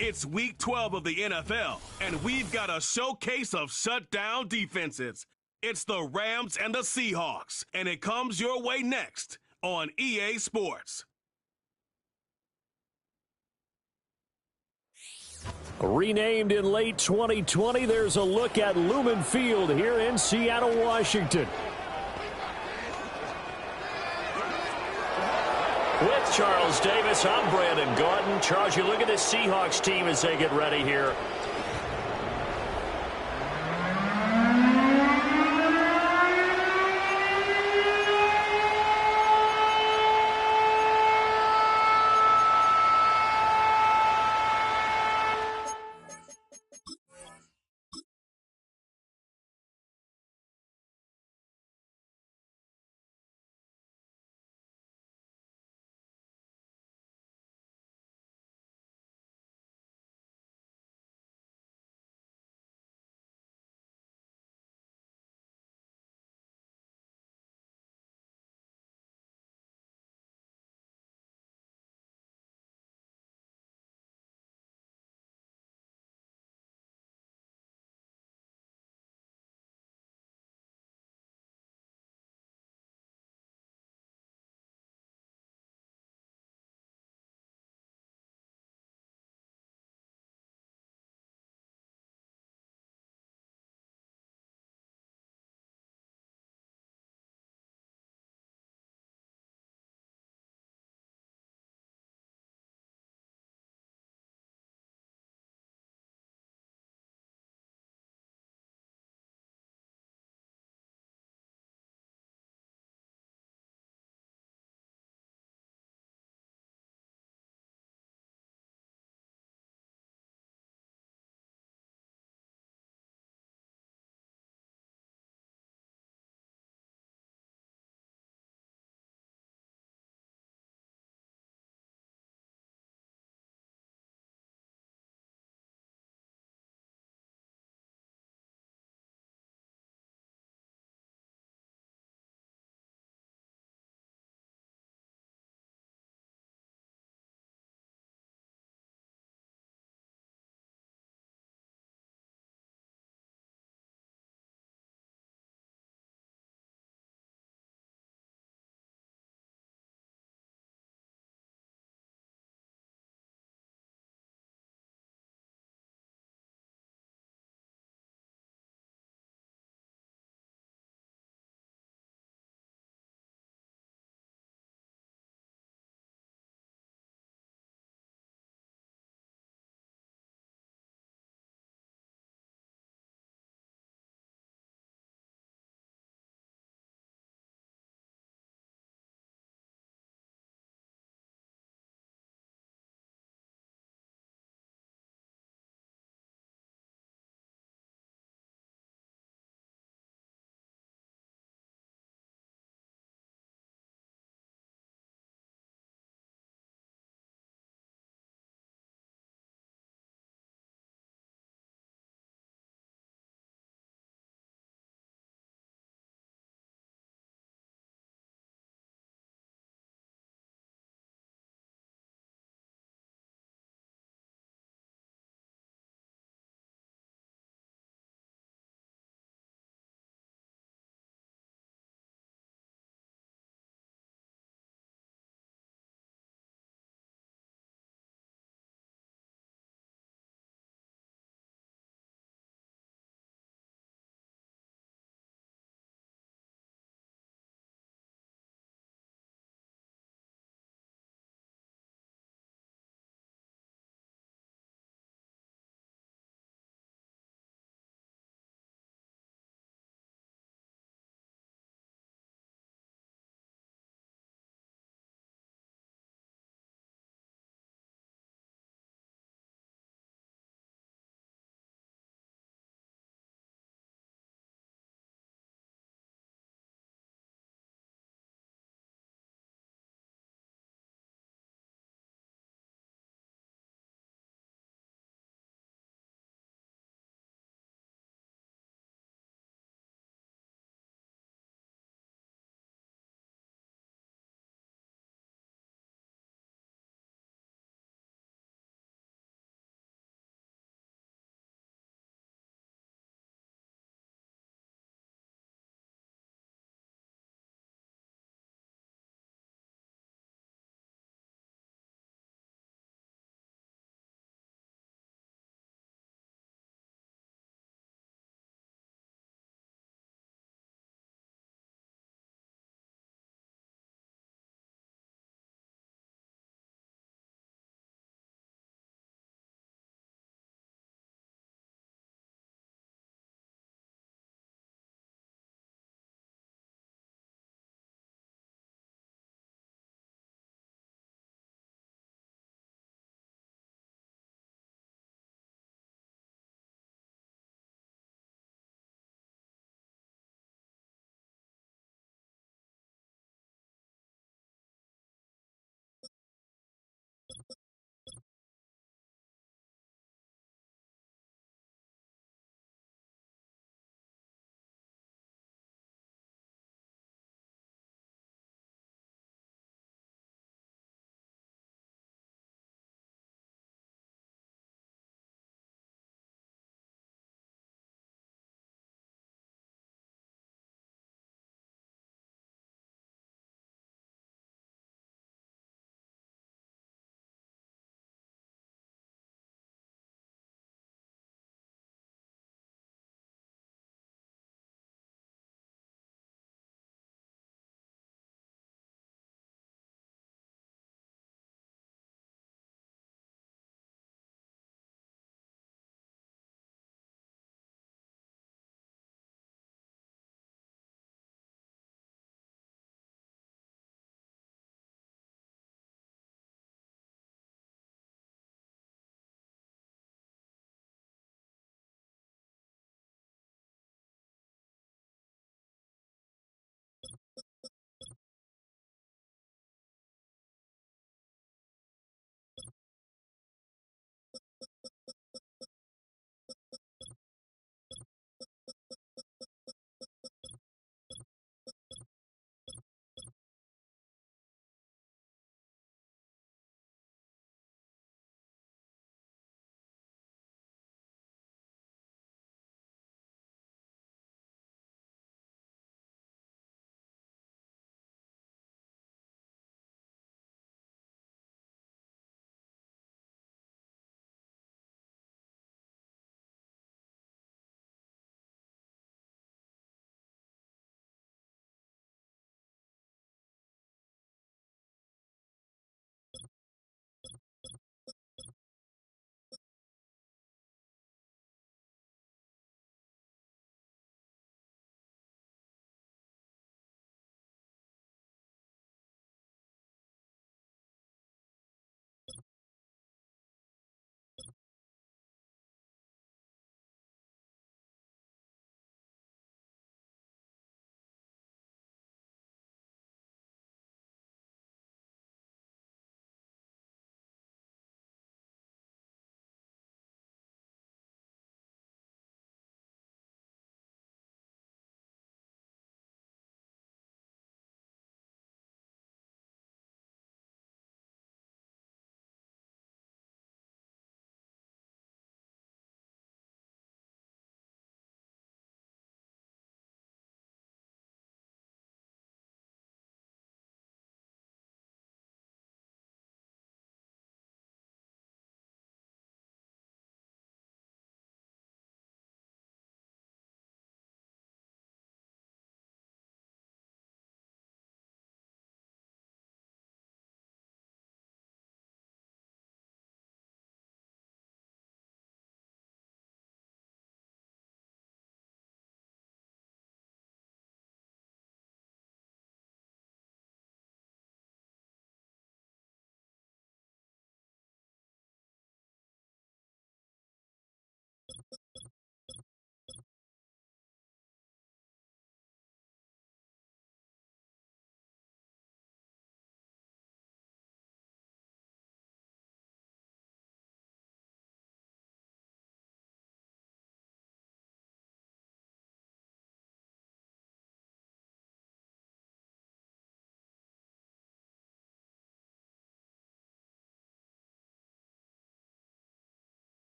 It's week 12 of the NFL, and we've got a showcase of shutdown defenses. It's the Rams and the Seahawks, and it comes your way next on EA Sports. Renamed in late 2020, there's a look at Lumen Field here in Seattle, Washington. With Charles Davis, I'm Brandon Gaudin. Charles, you look at this Seahawks team as they get ready here.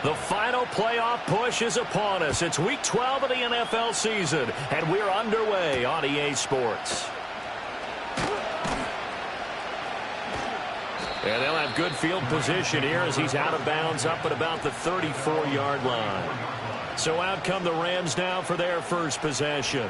The final playoff push is upon us. It's Week 12 of the NFL season, and we're underway on EA Sports. And they'll have good field position here as he's out of bounds up at about the 34-yard line. So out come the Rams now for their first possession.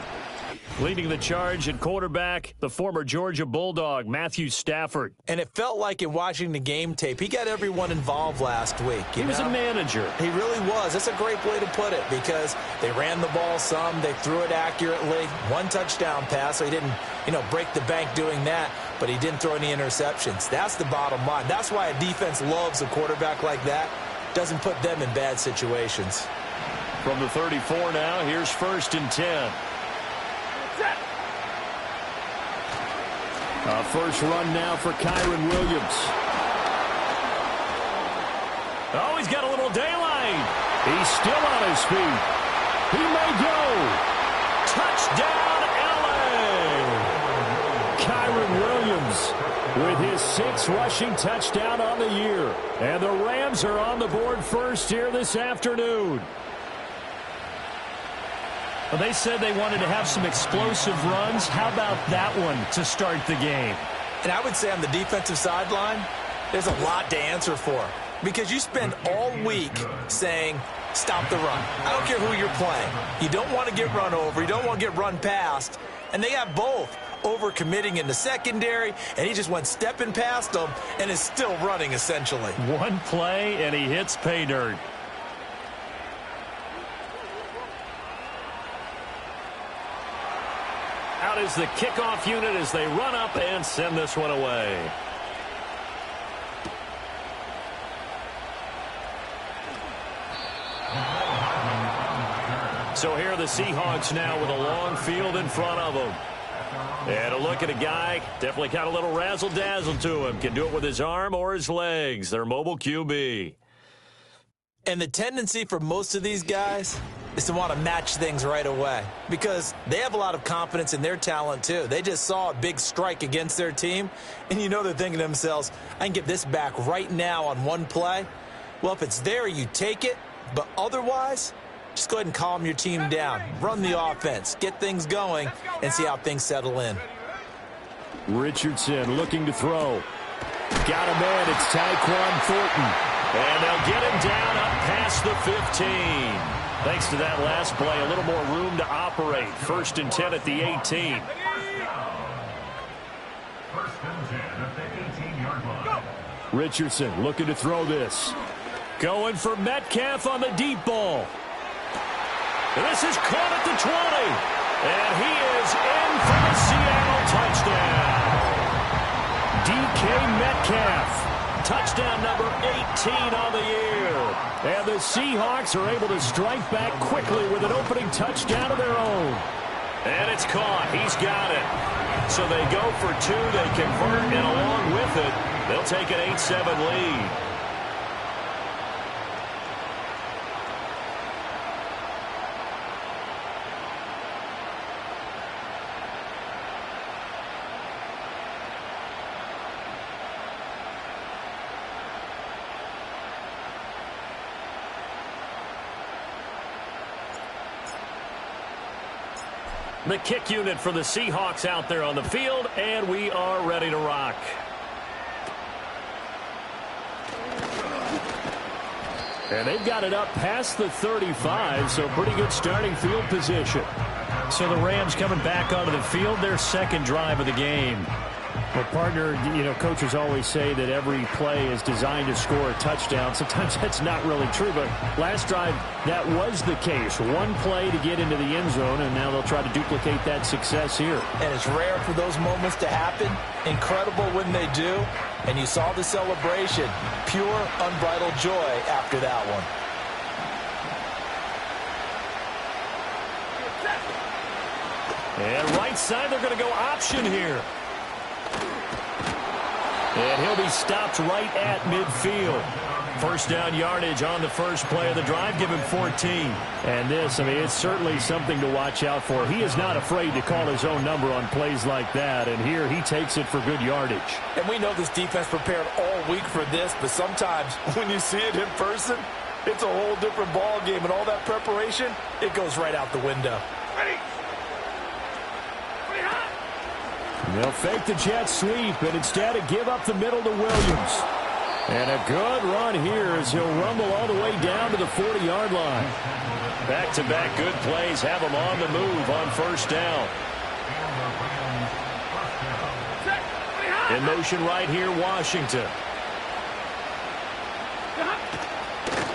Leading the charge at quarterback, the former Georgia Bulldog, Matthew Stafford. And it felt like in watching the game tape, he got everyone involved last week. He was a manager. He really was. That's a great way to put it because they ran the ball some, they threw it accurately. One touchdown pass, so he didn't, break the bank doing that, but he didn't throw any interceptions. That's the bottom line. That's why a defense loves a quarterback like that. Doesn't put them in bad situations. From the 34 now, here's 1st and 10. First run now for Kyren Williams. Oh, he's got a little daylight. He's still on his feet. He may go. Touchdown, LA! Kyren Williams with his 6th rushing touchdown on the year. And the Rams are on the board first here this afternoon. Well, they said they wanted to have some explosive runs. How about that one to start the game? And I would say on the defensive sideline, there's a lot to answer for. Because you spend all week saying, stop the run. I don't care who you're playing. You don't want to get run over. You don't want to get run past. And they have both. Overcommitting in the secondary, and he just went stepping past them and is still running, essentially. One play, and he hits pay dirt. Out is the kickoff unit as they run up and send this one away. So here are the Seahawks now with a long field in front of them. And a look at a guy, definitely got a little razzle-dazzle to him. Can do it with his arm or his legs. Their mobile QB. And the tendency for most of these guys is to want to match things right away because they have a lot of confidence in their talent too. They just saw a big strike against their team, and they're thinking to themselves, I can get this back right now on one play. Well, if it's there, you take it, but otherwise, just go ahead and calm your team down. Run the offense, get things going, and see how things settle in. Richardson looking to throw. Got a man, it's Tyquan Thornton. And they'll get him down up past the 15. Thanks to that last play, a little more room to operate. 1st and 10 at the 18. 1st and 10 at the 18-yard line. Richardson looking to throw this. Going for Metcalf on the deep ball. And this is caught at the 20. And he is in for the Seattle touchdown. DK Metcalf. Touchdown number 18 on the year. And the Seahawks are able to strike back quickly with an opening touchdown of their own. And it's caught. He's got it. So they go for 2. They convert, and along with it, they'll take an 8-7 lead. The kick unit for the Seahawks out there on the field, and we are ready to rock. And they've got it up past the 35, so pretty good starting field position. So the Rams coming back onto the field, their 2nd drive of the game. Well, partner, coaches always say that every play is designed to score a touchdown. Sometimes that's not really true, but last drive, that was the case. One play to get into the end zone, and now they'll try to duplicate that success here. And it's rare for those moments to happen. Incredible when they do. And you saw the celebration. Pure, unbridled joy after that one. And right side, they're going to go option here. And he'll be stopped right at midfield. 1st down yardage on the first play of the drive. Give him 14. And this, it's certainly something to watch out for. He is not afraid to call his own number on plays like that. And here he takes it for good yardage. And we know this defense prepared all week for this, but sometimes when you see it in person, it's a whole different ball game, and all that preparation, it goes right out the window. They'll fake the jet sweep and instead give up the middle to Williams. And a good run here as he'll rumble all the way down to the 40-yard line. Back-to-back good plays have him on the move on first down. In motion right here, Washington.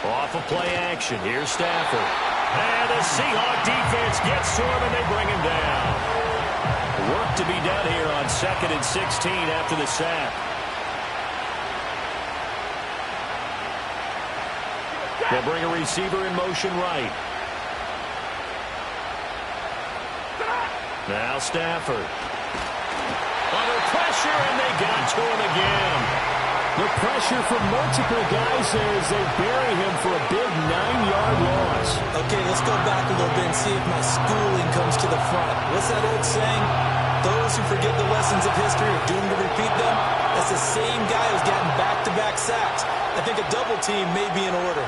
Off of play action. Here's Stafford. And the Seahawk defense gets to him, and they bring him down. Work to be done here on 2nd and 16 after the sack. They'll bring a receiver in motion right. Now Stafford. Under pressure, and they got to him again. The pressure from multiple guys as they bury him for a big 9-yard loss. Okay, let's go back a little bit and see if my schooling comes to the front. What's that old saying? Those who forget the lessons of history are doomed to repeat them. That's the same guy who's gotten back-to-back sacks. I think a double team may be in order.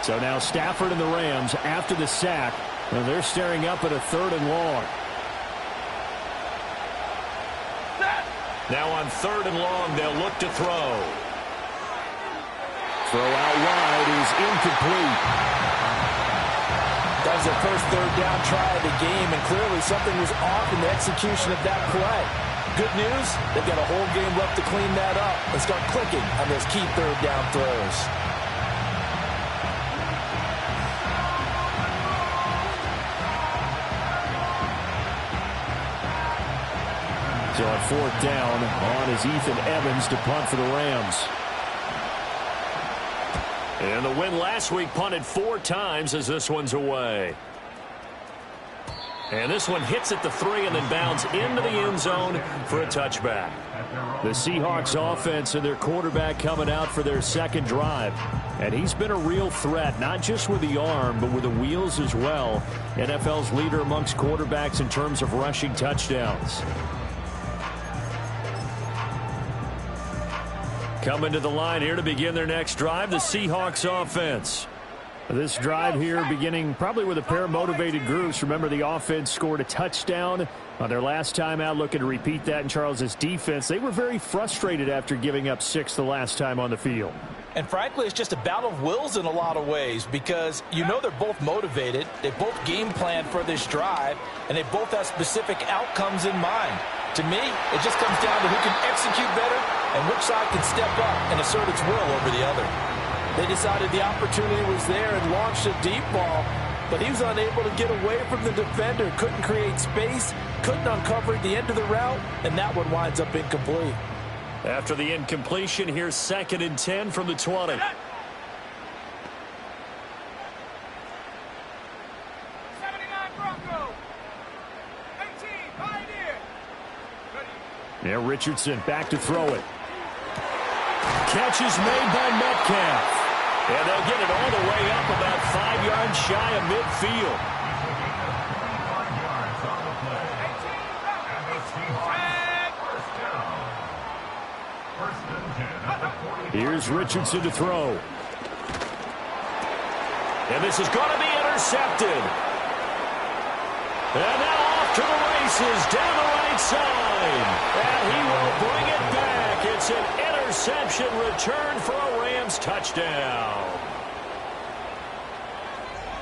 So now Stafford and the Rams after the sack, and they're staring up at a 3rd and long. Now on 3rd and long, they'll look to throw. Throw out wide is incomplete. That was their first 3rd down try of the game, and clearly something was off in the execution of that play. Good news, they've got a whole game left to clean that up and start clicking on those key 3rd down throws. So on 4th down, on is Ethan Evans to punt for the Rams. And the win last week punted 4 times as this one's away. And this one hits at the 3 and then bounds into the end zone for a touchback. The Seahawks offense and their quarterback coming out for their 2nd drive. And he's been a real threat, not just with the arm, but with the wheels as well. NFL's leader amongst quarterbacks in terms of rushing touchdowns. Coming to the line here to begin their next drive, the Seahawks offense. This drive here beginning probably with a pair of motivated groups. Remember, the offense scored a touchdown on their last time out, looking to repeat that in Charles's defense. They were very frustrated after giving up 6 the last time on the field. And frankly, it's just a battle of wills in a lot of ways because you know they're both motivated, they both game plan for this drive, and they both have specific outcomes in mind. To me, it just comes down to who can execute better and which side can step up and assert its will over the other. They decided the opportunity was there and launched a deep ball, but he was unable to get away from the defender, couldn't create space, couldn't uncover the end of the route, and that one winds up incomplete. After the incompletion, here's 2nd and 10 from the 20. Now Richardson back to throw it. Catch is made by Metcalf. And they'll get it all the way up about 5 yards shy of midfield. Here's Richardson to throw. And this is going to be intercepted. And now off to the races down the right side. And he will bring it back. It's an interception return for a Rams touchdown.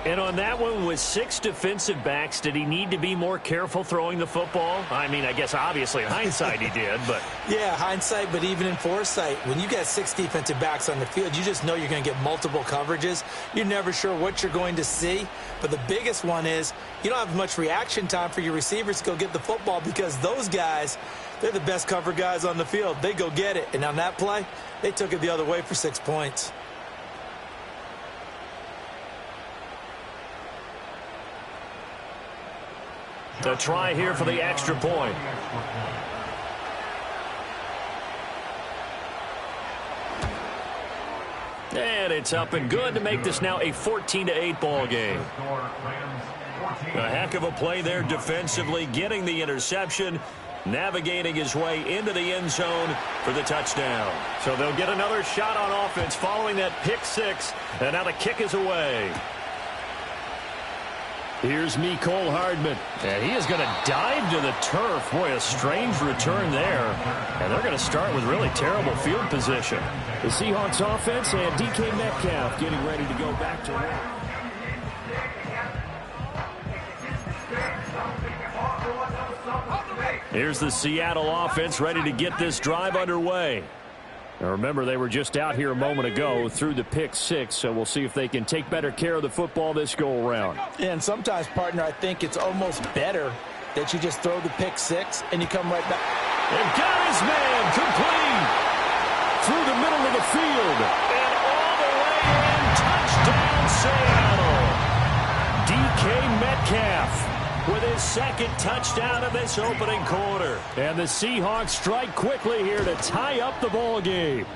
And on that one, with 6 defensive backs, did he need to be more careful throwing the football? I mean, I guess obviously in hindsight he did, but... Yeah, hindsight, but even in foresight, when you got 6 defensive backs on the field, you just know you're going to get multiple coverages. You're never sure what you're going to see. But the biggest one is you don't have much reaction time for your receivers to go get the football because those guys, they're the best cover guys on the field. They go get it. And on that play, they took it the other way for 6 points. The try here for the extra point. And it's up and good to make this now a 14-8 ball game. A heck of a play there defensively, getting the interception, navigating his way into the end zone for the touchdown. So they'll get another shot on offense following that pick six, and now the kick is away. Here's Mecole Hardman, and he is going to dive to the turf. Boy, a strange return there. And they're going to start with really terrible field position. The Seahawks offense and DK Metcalf getting ready to go back to work. Here's the Seattle offense ready to get this drive underway. Now remember, they were just out here a moment ago through the pick six, so we'll see if they can take better care of the football this go-around. And sometimes, partner, I think it's almost better that you just throw the pick six and you come right back. And got his man complete through the middle of the field and all the way in. Touchdown, Seattle. DK Metcalf with his second touchdown of this opening quarter. And the Seahawks strike quickly here to tie up the ball game.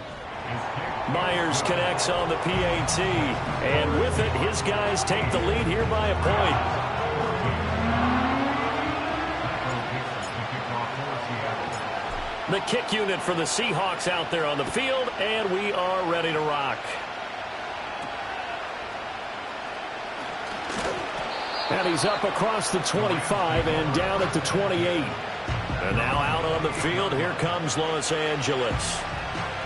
Myers connects on the PAT, and with it, his guys take the lead here by a point. The kick unit for the Seahawks out there on the field, and we are ready to rock. And he's up across the 25 and down at the 28. And now out on the field, here comes Los Angeles.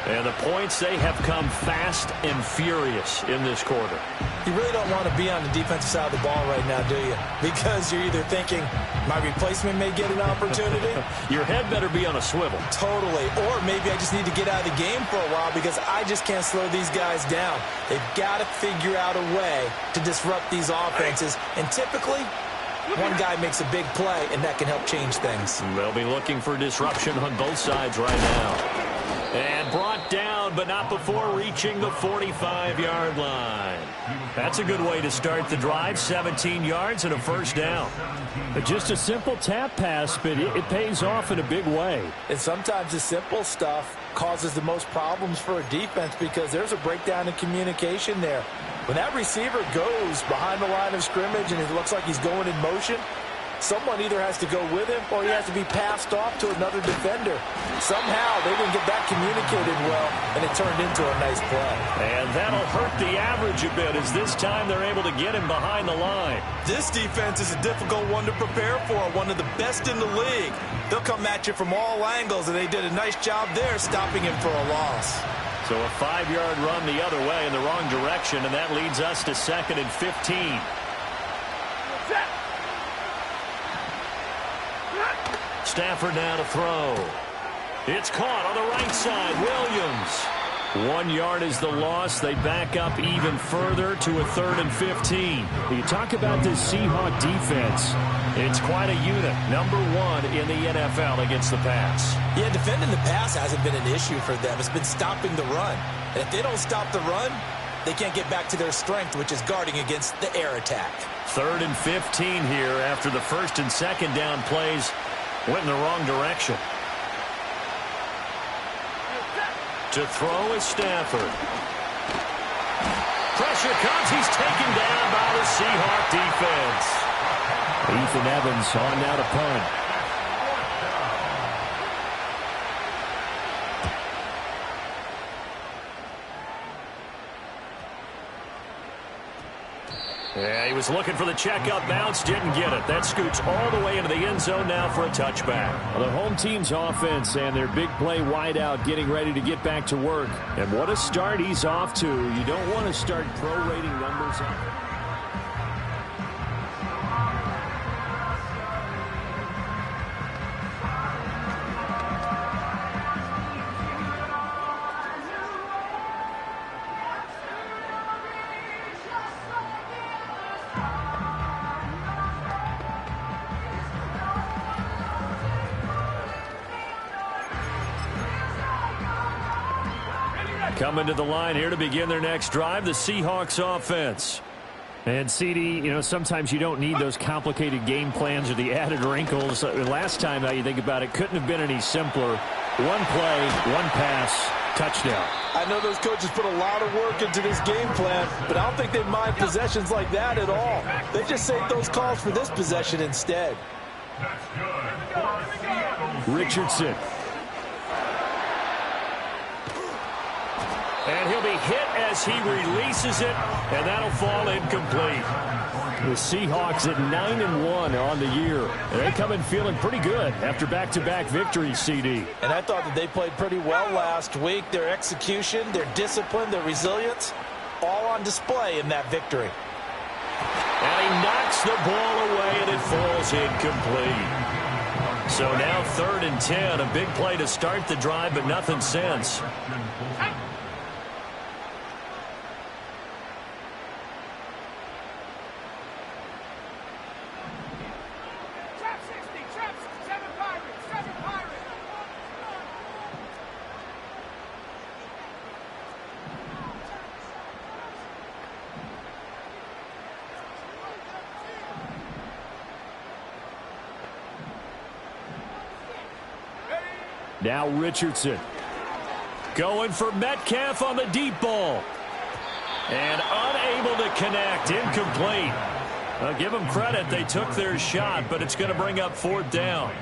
And the points, they have come fast and furious in this quarter. You really don't want to be on the defensive side of the ball right now, do you? Because you're either thinking, my replacement may get an opportunity. Your head better be on a swivel. Totally. Or maybe I just need to get out of the game for a while because I just can't slow these guys down. They've got to figure out a way to disrupt these offenses. And typically, one guy makes a big play, and that can help change things. They'll be looking for disruption on both sides right now. And brought down, but not before reaching the 45-yard line. That's a good way to start the drive. 17 yards and a first down. Just a simple tap pass, but it pays off in a big way. And sometimes the simple stuff causes the most problems for a defense because there's a breakdown in communication there. When that receiver goes behind the line of scrimmage and it looks like he's going in motion, someone either has to go with him or he has to be passed off to another defender. Somehow they didn't get that communicated well, and it turned into a nice play. And that'll hurt the average a bit as this time they're able to get him behind the line. This defense is a difficult one to prepare for, one of the best in the league. They'll come at you from all angles, and they did a nice job there stopping him for a loss. So a 5-yard run the other way in the wrong direction, and that leads us to 2nd and 15. Stafford now to throw. It's caught on the right side. Williams. 1 yard is the loss. They back up even further to a 3rd and 15. You talk about this Seahawk defense. It's quite a unit. Number 1 in the NFL against the pass. Yeah, defending the pass hasn't been an issue for them. It's been stopping the run. And if they don't stop the run, they can't get back to their strength, which is guarding against the air attack. 3rd and 15 here after the 1st and 2nd down plays went in the wrong direction. To throw is Stafford. Pressure comes. He's taken down by the Seahawk defense. Ethan Evans on now to punt. Yeah, he was looking for the checkup bounce, didn't get it. That scoots all the way into the end zone now for a touchback. Well, the home team's offense and their big play wideout getting ready to get back to work. And what a start he's off to. You don't want to start prorating numbers up. Coming to the line here to begin their next drive, the Seahawks offense. And, CD, you know, sometimes you don't need those complicated game plans or the added wrinkles. Last time, now you think about it, couldn't have been any simpler. One play, one pass, Touchdown. I know those coaches put a lot of work into this game plan, but I don't think they mind possessions like that at all. They just save those calls for this possession instead. Richardson. And he'll be hit as he releases it, and that'll fall incomplete. The Seahawks at 9-1 on the year. And they come in feeling pretty good after back-to-back victories, CD. And I thought that they played pretty well last week. Their execution, their discipline, their resilience, all on display in that victory. And he knocks the ball away, and it falls incomplete. So now 3rd and 10, a big play to start the drive, but nothing since. Now Richardson going for Metcalf on the deep ball. And unable to connect. Incomplete. I'll give them credit. They took their shot, but it's going to bring up 4th down.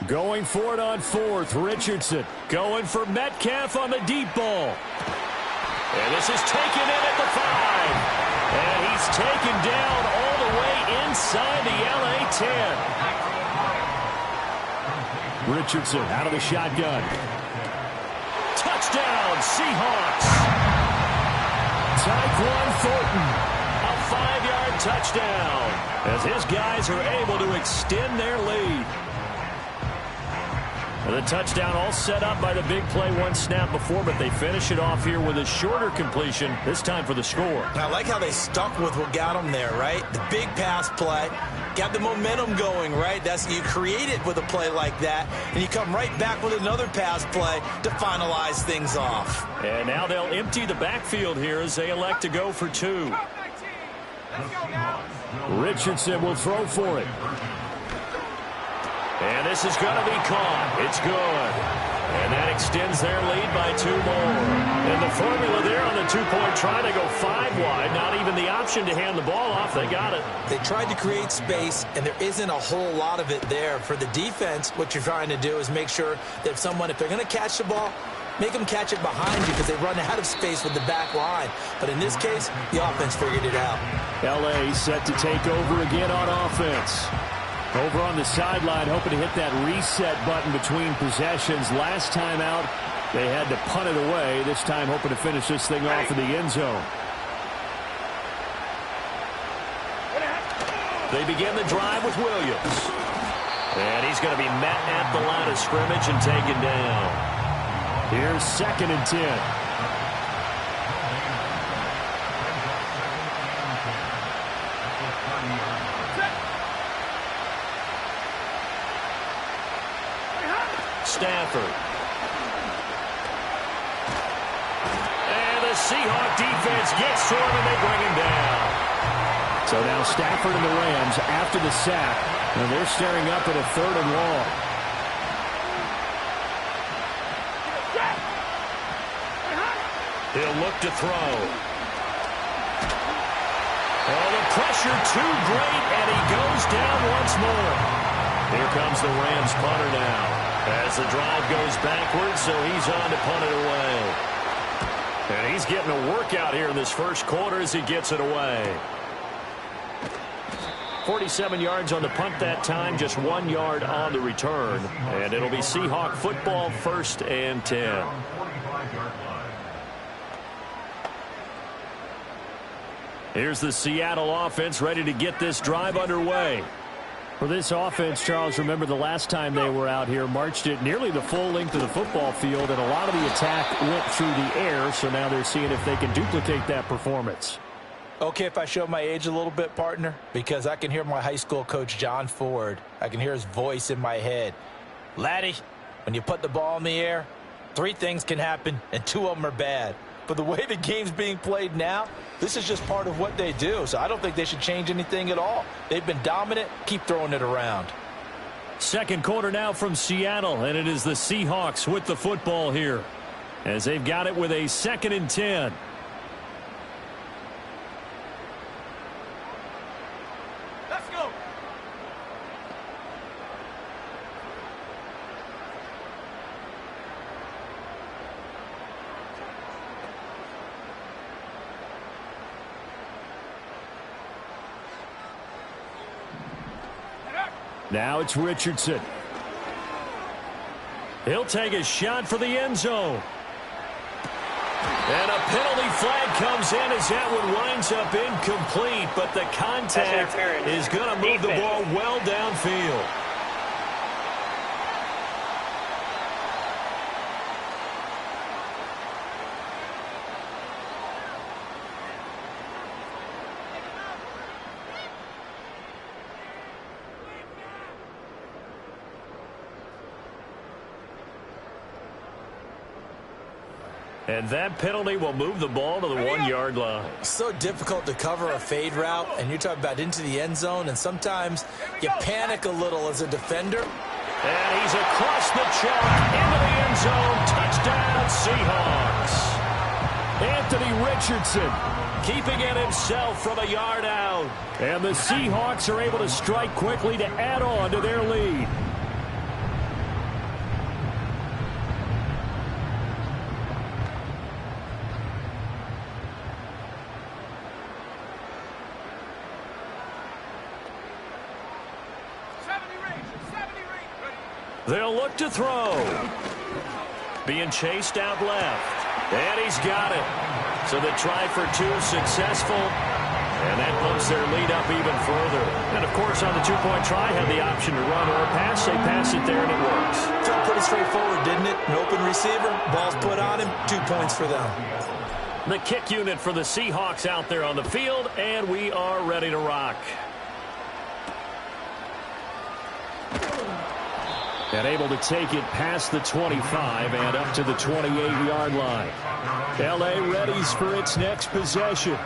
Going for it on 4th. Richardson going for Metcalf on the deep ball. And this is taken in at the 5. And he's taken down all the way inside the LA 10. Richardson out of the shotgun. Touchdown, Seahawks. Tyquan Thornton, a 5-yard touchdown, as his guys are able to extend their lead. The touchdown all set up by the big play one snap before, but they finish it off here with a shorter completion, this time for the score. I like how they stuck with what got them there, right? The big pass play, got the momentum going, right? You create it with a play like that, and you come right back with another pass play to finalize things off. And now they'll empty the backfield here as they elect to go for 2. Richardson will throw for it. And this is going to be caught. It's good. And that extends their lead by 2 more. And the formula there on the 2-point try to go 5 wide. Not even the option to hand the ball off. They got it. They tried to create space, and there isn't a whole lot of it there. For the defense, what you're trying to do is make sure that if they're going to catch the ball, make them catch it behind you because they run out of space with the back line. But in this case, the offense figured it out. L.A. set to take over again on offense. Over on the sideline, hoping to hit that reset button between possessions. Last time out, they had to punt it away. This time, hoping to finish this thing off in the end zone. They begin the drive with Williams. And he's going to be met at the line of scrimmage and taken down. Here's 2nd and 10. Stafford. And the Seahawk defense gets to him and they bring him down. So now Stafford and the Rams after the sack, and they're staring up at a 3rd and long. He'll look to throw. Oh, the pressure too great, and he goes down once more. Here comes the Rams punter now. As the drive goes backwards, so he's on to punt it away. And he's getting a workout here in this first quarter as he gets it away. 47 yards on the punt that time, just 1 yard on the return. And it'll be Seahawk football, 1st and 10. Here's the Seattle offense ready to get this drive underway. For this offense, Charles, remember the last time they were out here, marched it nearly the full length of the football field, and a lot of the attack went through the air, so now they're seeing if they can duplicate that performance. Okay, if I show my age a little bit, partner, because I can hear my high school coach, John Ford. I can hear his voice in my head. Laddie, when you put the ball in the air, 3 things can happen, and 2 of them are bad. But the way the game's being played now, This is just part of what they do, so I don't think they should change anything at all. They've been dominant. Keep throwing it around. Second quarter now from Seattle, and it is the Seahawks with the football here as they've got it with a 2nd and 10. Let's go. Now it's Richardson. He'll take a shot for the end zone. And a penalty flag comes in as that one winds up incomplete, but the contact is going to move the ball well downfield. And that penalty will move the ball to the 1-yard line. So difficult to cover a fade route, and you're talking about into the end zone, and sometimes you panic a little as a defender. And he's across the chalk into the end zone. Touchdown, Seahawks. Anthony Richardson keeping it himself from a yard out. And the Seahawks are able to strike quickly to add on to their lead. They'll look to throw. Being chased out left. And he's got it. So the try for 2 successful. And that bumps their lead up even further. And, of course, on the 2-point try, had the option to run or pass. They pass it there, and it works. Felt pretty straightforward, didn't it? An open receiver, ball's put on him, 2 points for them. The kick unit for the Seahawks out there on the field, and we are ready to rock. And able to take it past the 25 and up to the 28-yard line. L.A. readies for its next possession.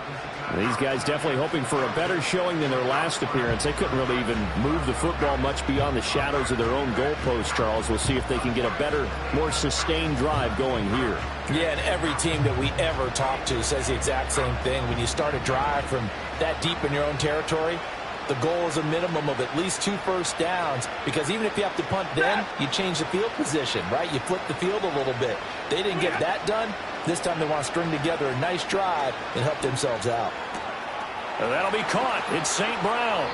These guys definitely hoping for a better showing than their last appearance. They couldn't really even move the football much beyond the shadows of their own goalpost, Charles. We'll see if they can get a better, more sustained drive going here. Yeah, and every team that we ever talk to says the exact same thing. When you start a drive from that deep in your own territory, the goal is a minimum of at least 2 first downs, because even if you have to punt then, you change the field position, right? You flip the field a little bit. They didn't get that done. This time they want to string together a nice drive and help themselves out. And that'll be caught. It's St. Brown.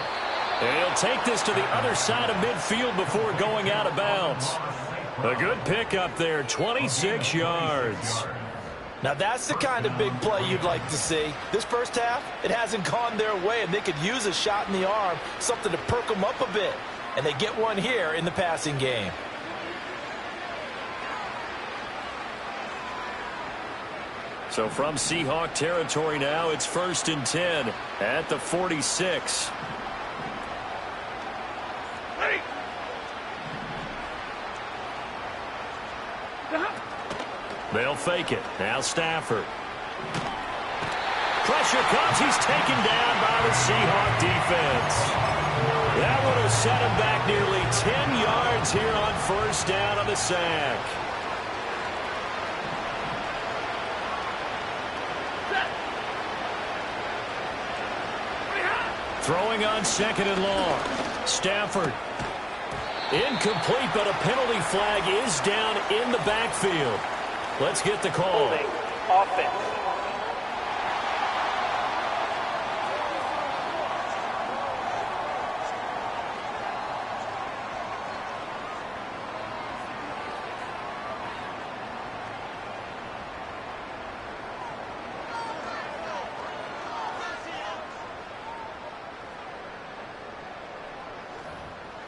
And he'll take this to the other side of midfield before going out of bounds. A good pickup there, 26 yards. Now, that's the kind of big play you'd like to see. This first half, it hasn't gone their way, and they could use a shot in the arm, something to perk them up a bit. And they get one here in the passing game. So from Seahawk territory now, it's 1st and 10 at the 46. They'll fake it. Now Stafford. Pressure comes. He's taken down by the Seahawk defense. That would have set him back nearly 10 yards here on 1st down on the sack. Throwing on 2nd and long. Stafford. Incomplete, but a penalty flag is down in the backfield. Let's get the call. Holding. Offense.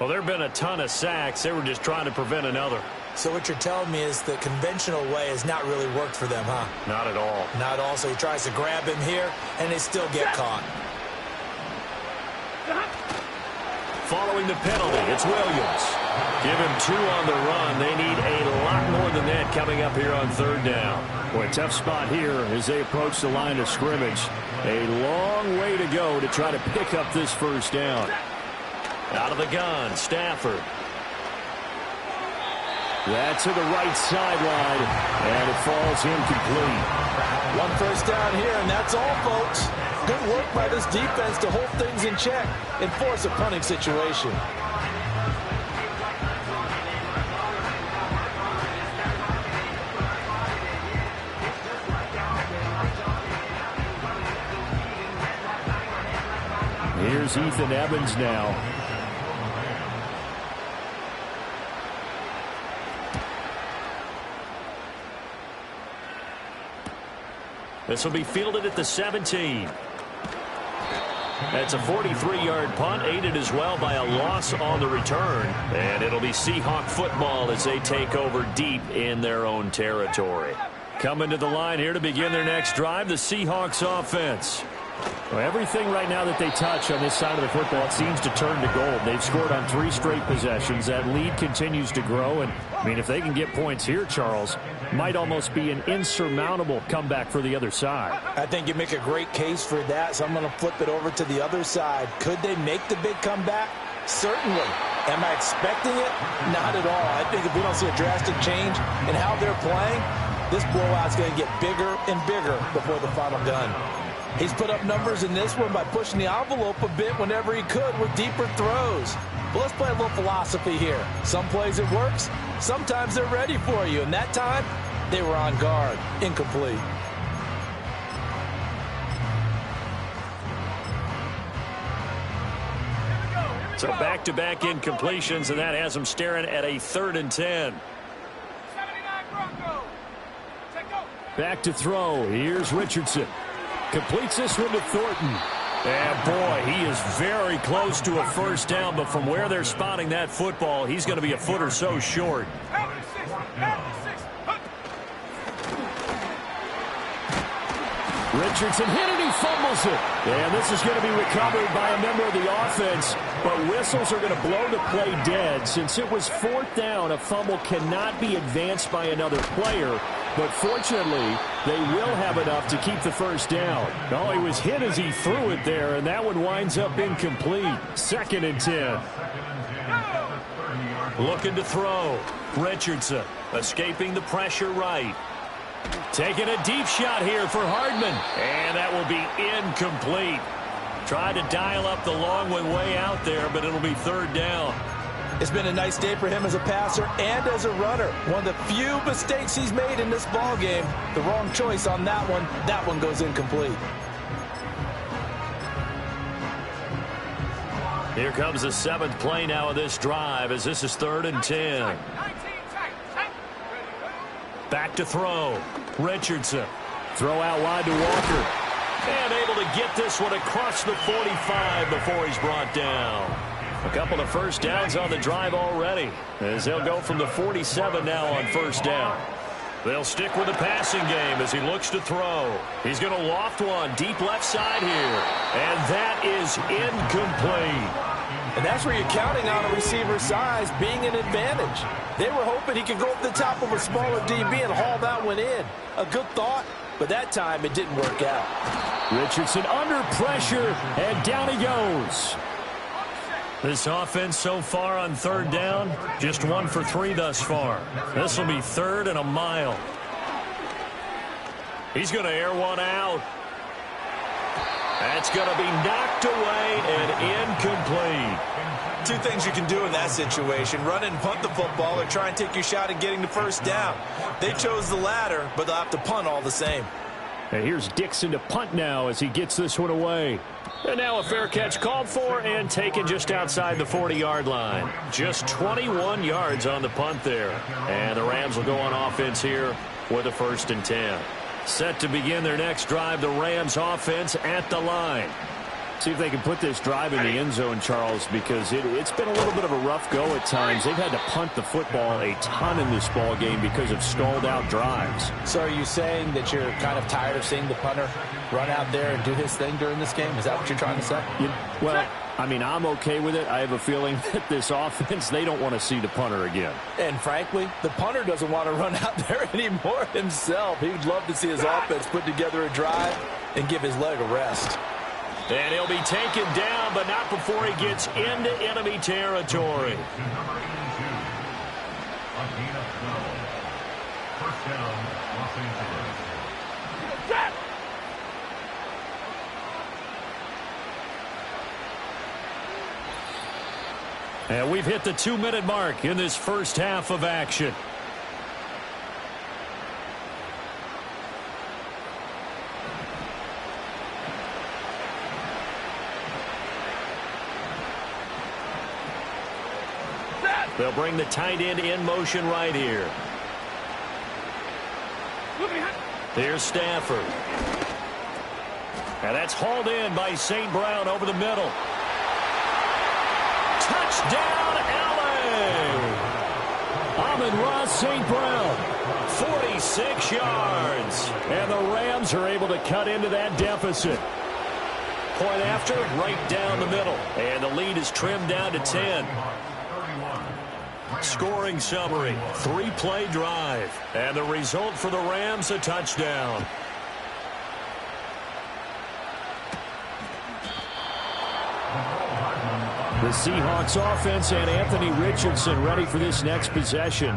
Well, there have been a ton of sacks. They were just trying to prevent another. So what you're telling me is the conventional way has not really worked for them, huh? Not at all. Not at all. So he tries to grab him here, and they still get caught. Following the penalty, it's Williams. Give him 2 on the run. They need a lot more than that coming up here on 3rd down. Boy, tough spot here as they approach the line of scrimmage. A long way to go to try to pick up this first down. Out of the gun, Stafford. That's to the right sideline, and it falls incomplete. One first down here, and that's all, folks. Good work by this defense to hold things in check and force a punting situation. Here's Ethan Evans now. This will be fielded at the 17. That's a 43-yard punt, aided as well by a loss on the return. And it'll be Seahawk football as they take over deep in their own territory. Coming to the line here to begin their next drive, the Seahawks offense. Well, everything right now that they touch on this side of the football, it seems to turn to gold. They've scored on 3 straight possessions. That lead continues to grow. And, I mean, if they can get points here, Charles, might almost be an insurmountable comeback for the other side. I think you make a great case for that, so I'm going to flip it over to the other side. Could they make the big comeback? Certainly. Am I expecting it? Not at all. I think if we don't see a drastic change in how they're playing, this blowout's going to get bigger and bigger before the final gun. He's put up numbers in this one by pushing the envelope a bit whenever he could with deeper throws. But let's play a little philosophy here. Some plays it works. Sometimes they're ready for you. And that time, they were on guard. Incomplete. So back-to-back incompletions, and that has them staring at a 3rd and 10. Back to throw. Here's Richardson. Completes this one to Thornton. And, boy, he is very close to a first down, but from where they're spotting that football, he's going to be a foot or so short. Richardson hit it, he fumbles it. And this is going to be recovered by a member of the offense, but whistles are going to blow the play dead. Since it was 4th down, a fumble cannot be advanced by another player, but fortunately, they will have enough to keep the first down. Oh, he was hit as he threw it there, and that one winds up incomplete. 2nd and 10. Looking to throw. Richardson escaping the pressure right. Taking a deep shot here for Hardman. And that will be incomplete. Tried to dial up the long one way out there, but it'll be 3rd down. It's been a nice day for him as a passer and as a runner. One of the few mistakes he's made in this ball game. The wrong choice on that one. That one goes incomplete. Here comes the 7th play now of this drive as this is 3rd and 10. Back to throw. Richardson. Throw out wide to Walker. And able to get this one across the 45 before he's brought down. A couple of first downs on the drive already, as they'll go from the 47 now on first down. They'll stick with the passing game as he looks to throw. He's going to loft one deep left side here. And that is incomplete. And that's where you're counting on a receiver's size being an advantage. They were hoping he could go up the top of a smaller DB and haul that one in. A good thought, but that time it didn't work out. Richardson under pressure, and down he goes. This offense so far on 3rd down, just 1 for 3 thus far. This will be 3rd and a mile. He's going to air one out. That's going to be knocked away and incomplete. 2 things you can do in that situation: run and punt the football, or try and take your shot at getting the first down. They chose the latter, but they'll have to punt all the same. And here's Dixon to punt now as he gets this one away. And now a fair catch called for and taken just outside the 40-yard line. Just 21 yards on the punt there. And the Rams will go on offense here with a 1st and 10. Set to begin their next drive, the Rams offense at the line. See if they can put this drive in the end zone, Charles, because it's been a little bit of a rough go at times. They've had to punt the football a ton in this ball game because of stalled-out drives. So are you saying that you're kind of tired of seeing the punter run out there and do his thing during this game? Is that what you're trying to say? Well, I mean, I'm okay with it. I have a feeling that this offense, they don't want to see the punter again. And frankly, the punter doesn't want to run out there anymore himself. He would love to see his offense put together a drive and give his leg a rest. And he'll be taken down, but not before he gets into enemy territory. Number 82. A gain of 12. First down, Los Angeles. And we've hit the 2-minute mark in this first half of action. They'll bring the tight end in motion right here. Here's Stafford. And that's hauled in by St. Brown over the middle. Touchdown, LA! Amon-Ra St. Brown, 46 yards. And the Rams are able to cut into that deficit. Point after, right down the middle. And the lead is trimmed down to 10. Scoring summary, 3-play drive. And the result for the Rams, a touchdown. The Seahawks offense and Anthony Richardson ready for this next possession.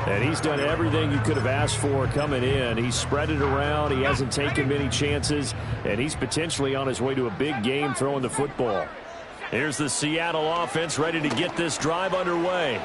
And he's done everything you could have asked for coming in. He's spread it around. He hasn't taken many chances. And he's potentially on his way to a big game throwing the football. Here's the Seattle offense ready to get this drive underway.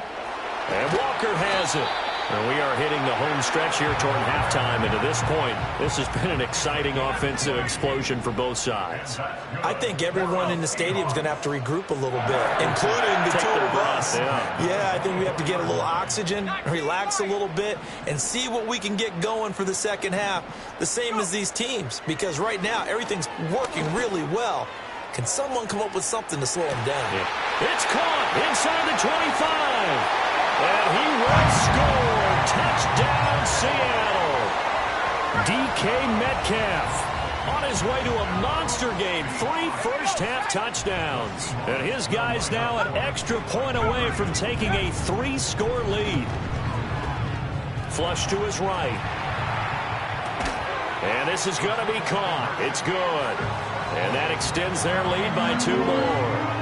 And Walker has it. And we are hitting the home stretch here toward halftime. And to this point, this has been an exciting offensive explosion for both sides. I think everyone in the stadium is going to have to regroup a little bit, including the two of us. Yeah, I think we have to get a little oxygen, relax a little bit, and see what we can get going for the second half, the same as these teams. Because right now, everything's working really well. Can someone come up with something to slow them down? Yeah. It's caught inside the 25. And he will score. Touchdown, Seattle. DK Metcalf on his way to a monster game. 3 first-half touchdowns. And his guys now an extra point away from taking a 3-score lead. Flush to his right. And this is going to be caught. It's good. And that extends their lead by 2 more.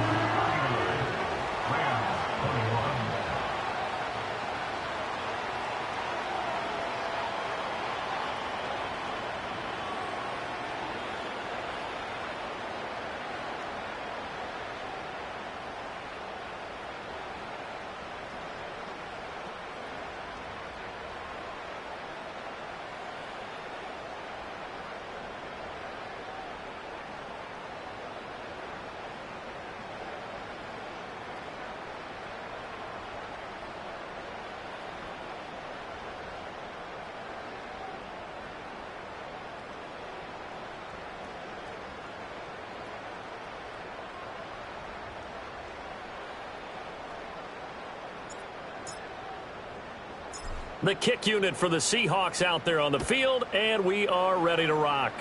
The kick unit for the Seahawks out there on the field, and we are ready to rock.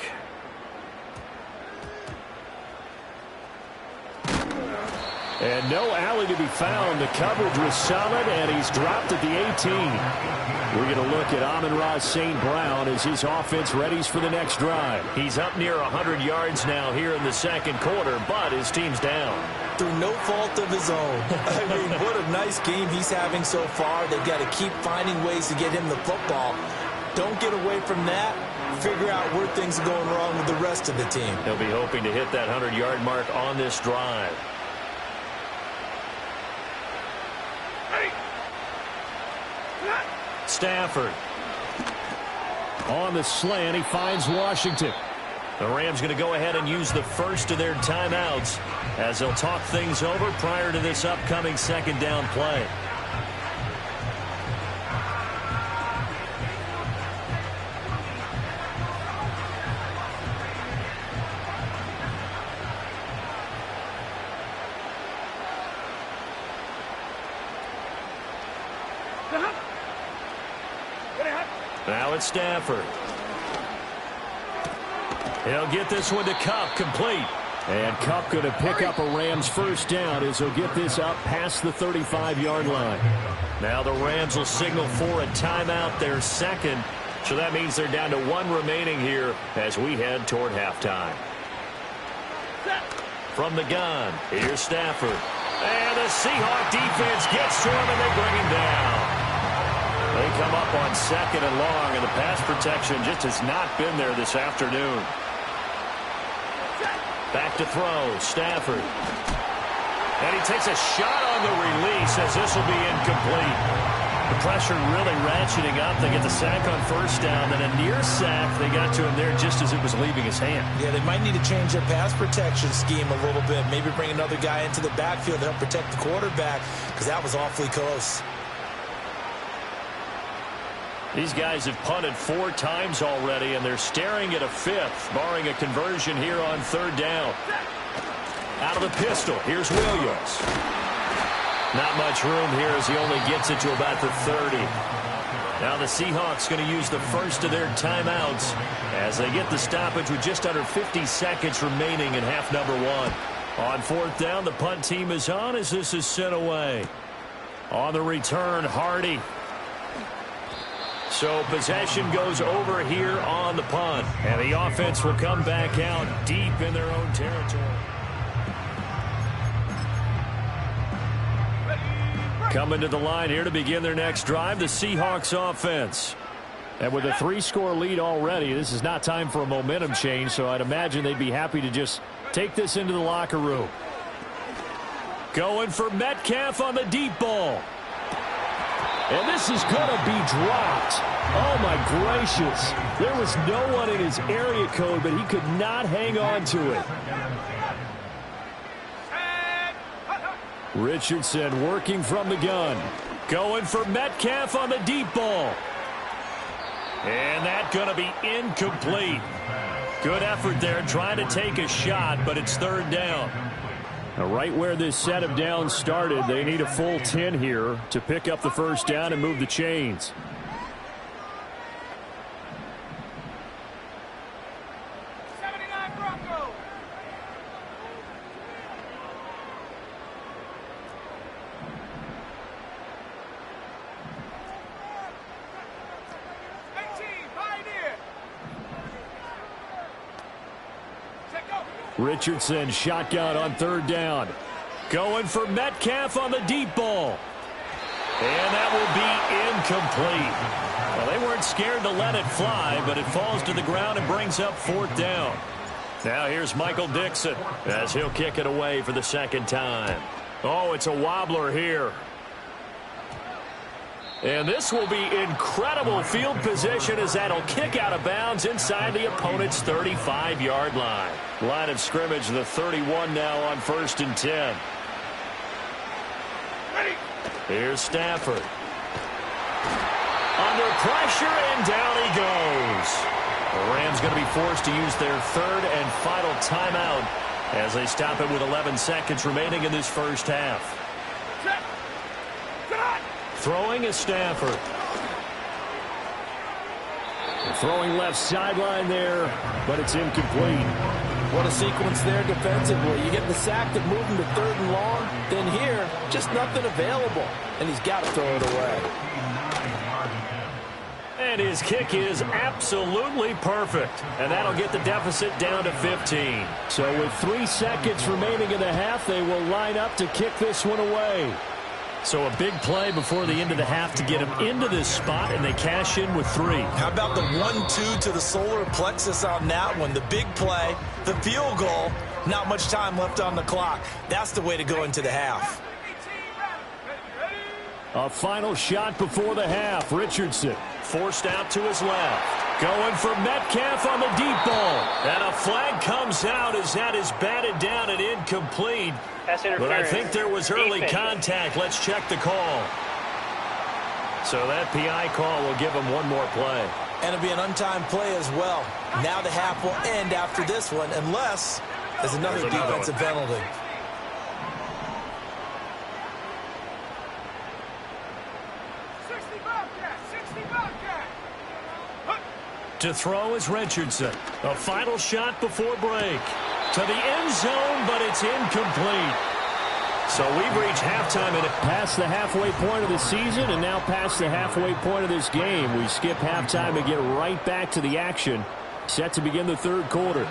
And no alley to be found. The coverage was solid, and he's dropped at the 18. We're going to look at Amon-Ra St. Brown as his offense readies for the next drive. He's up near 100 yards now here in the second quarter, but his team's down. Through no fault of his own. I mean, what a nice game he's having so far. They've got to keep finding ways to get him the football. Don't get away from that. Figure out where things are going wrong with the rest of the team. He'll be hoping to hit that 100-yard mark on this drive. Stafford. On the slant, he finds Washington. The Rams going to go ahead and use the first of their timeouts as they'll talk things over prior to this upcoming second down play. Now it's Stafford. He'll get this one to Kupp, complete. And Kupp going to pick up a Rams first down as he'll get this up past the 35-yard line. Now the Rams will signal for a timeout, their second. So that means they're down to one remaining here as we head toward halftime. From the gun, here's Stafford. And the Seahawk defense gets to him and they bring him down. They come up on second and long, and the pass protection just has not been there this afternoon. Back to throw, Stafford. And he takes a shot on the release as this will be incomplete. The pressure really ratcheting up. They get the sack on first down, then a near sack. They got to him there just as it was leaving his hand. Yeah, they might need to change their pass protection scheme a little bit. Maybe bring another guy into the backfield to help protect the quarterback, because that was awfully close. These guys have punted 4 times already, and they're staring at a 5th, barring a conversion here on third down. Out of the pistol, here's Williams. Not much room here as he only gets it to about the 30. Now the Seahawks going to use the first of their timeouts as they get the stoppage with just under 50 seconds remaining in half number 1. On fourth down, the punt team is on as this is sent away. On the return, Hardy. So possession goes over here on the punt. And the offense will come back out deep in their own territory. Coming to the line here to begin their next drive, the Seahawks offense. And with a 3-score lead already, this is not time for a momentum change, so I'd imagine they'd be happy to just take this into the locker room. Going for Metcalf on the deep ball. And this is going to be dropped. Oh, my gracious. There was no one in his area code, but he could not hang on to it. Richardson working from the gun. Going for Metcalf on the deep ball. And that's going to be incomplete. Good effort there trying to take a shot, but it's third down. Now, right where this set of downs started, they need a full 10 here to pick up the first down and move the chains. Richardson shotgun on third down. Going for Metcalf on the deep ball. And that will be incomplete. Well, they weren't scared to let it fly, but it falls to the ground and brings up fourth down. Now here's Michael Dixon as he'll kick it away for the second time. Oh, it's a wobbler here. And this will be incredible field position as that'll kick out of bounds inside the opponent's 35-yard line. Line of scrimmage, the 31 now on 1st and 10. Ready. Here's Stafford. Under pressure, and down he goes. The Rams going to be forced to use their third and final timeout as they stop it with 11 seconds remaining in this first half. Throwing is Stafford. Throwing left sideline there, but it's incomplete. What a sequence there defensively. You get the sack that moved him to third and long, then here, just nothing available, and he's got to throw it away. And his kick is absolutely perfect, and that'll get the deficit down to 15. So with 3 seconds remaining in the half, they will line up to kick this one away. So a big play before the end of the half to get him into this spot, and they cash in with 3. How about the 1-2 to the solar plexus on that one? The big play, the field goal, not much time left on the clock. That's the way to go into the half. A final shot before the half. Richardson forced out to his left. Going for Metcalf on the deep ball. And a flag comes out as that is batted down and incomplete. But I think there was early contact. Let's check the call. So that PI call will give him one more play. And it'll be an untimed play as well. Now the half will end after this one unless there's another defensive penalty. To throw is Richardson. A final shot before break. To the end zone, but it's incomplete. So we've reached halftime and past the halfway point of the season and now past the halfway point of this game. We skip halftime and get right back to the action. Set to begin the third quarter.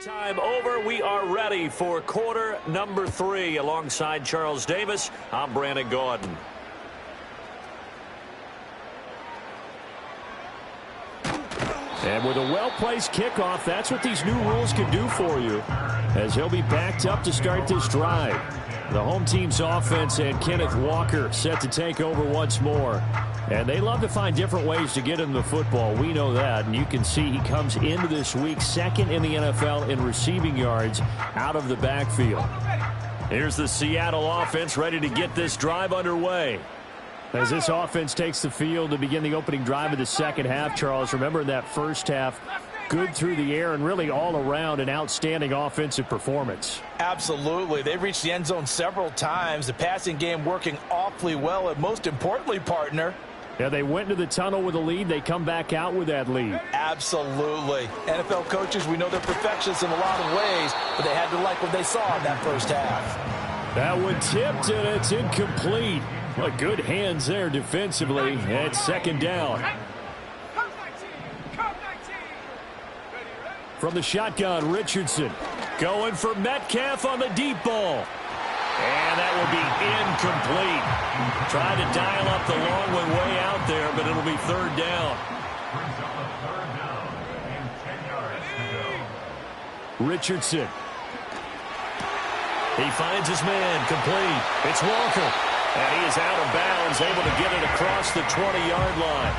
Halftime over. We are ready for quarter number 3. Alongside Charles Davis, I'm Brandon Gaudin. And with a well-placed kickoff, that's what these new rules can do for you, as he'll be backed up to start this drive. The home team's offense and Kenneth Walker set to take over once more. And they love to find different ways to get him the football. We know that. And you can see he comes into this week second in the NFL in receiving yards out of the backfield. Here's the Seattle offense ready to get this drive underway. As this offense takes the field to begin the opening drive of the second half, Charles, remember in that first half, good through the air and really all around an outstanding offensive performance. Absolutely. They've reached the end zone several times. The passing game working awfully well, and most importantly, partner, yeah, they went into the tunnel with a lead. They come back out with that lead. Absolutely. NFL coaches, we know they're perfectionists in a lot of ways, but they had to like what they saw in that first half. That one tipped, and it's incomplete. Well, good hands there defensively at second down. From the shotgun, Richardson going for Metcalf on the deep ball. And that will be incomplete. Tried to dial up the long way out there, but it'll be third down. Richardson. He finds his man, complete. It's Walker. And he is out of bounds, able to get it across the 20-yard line.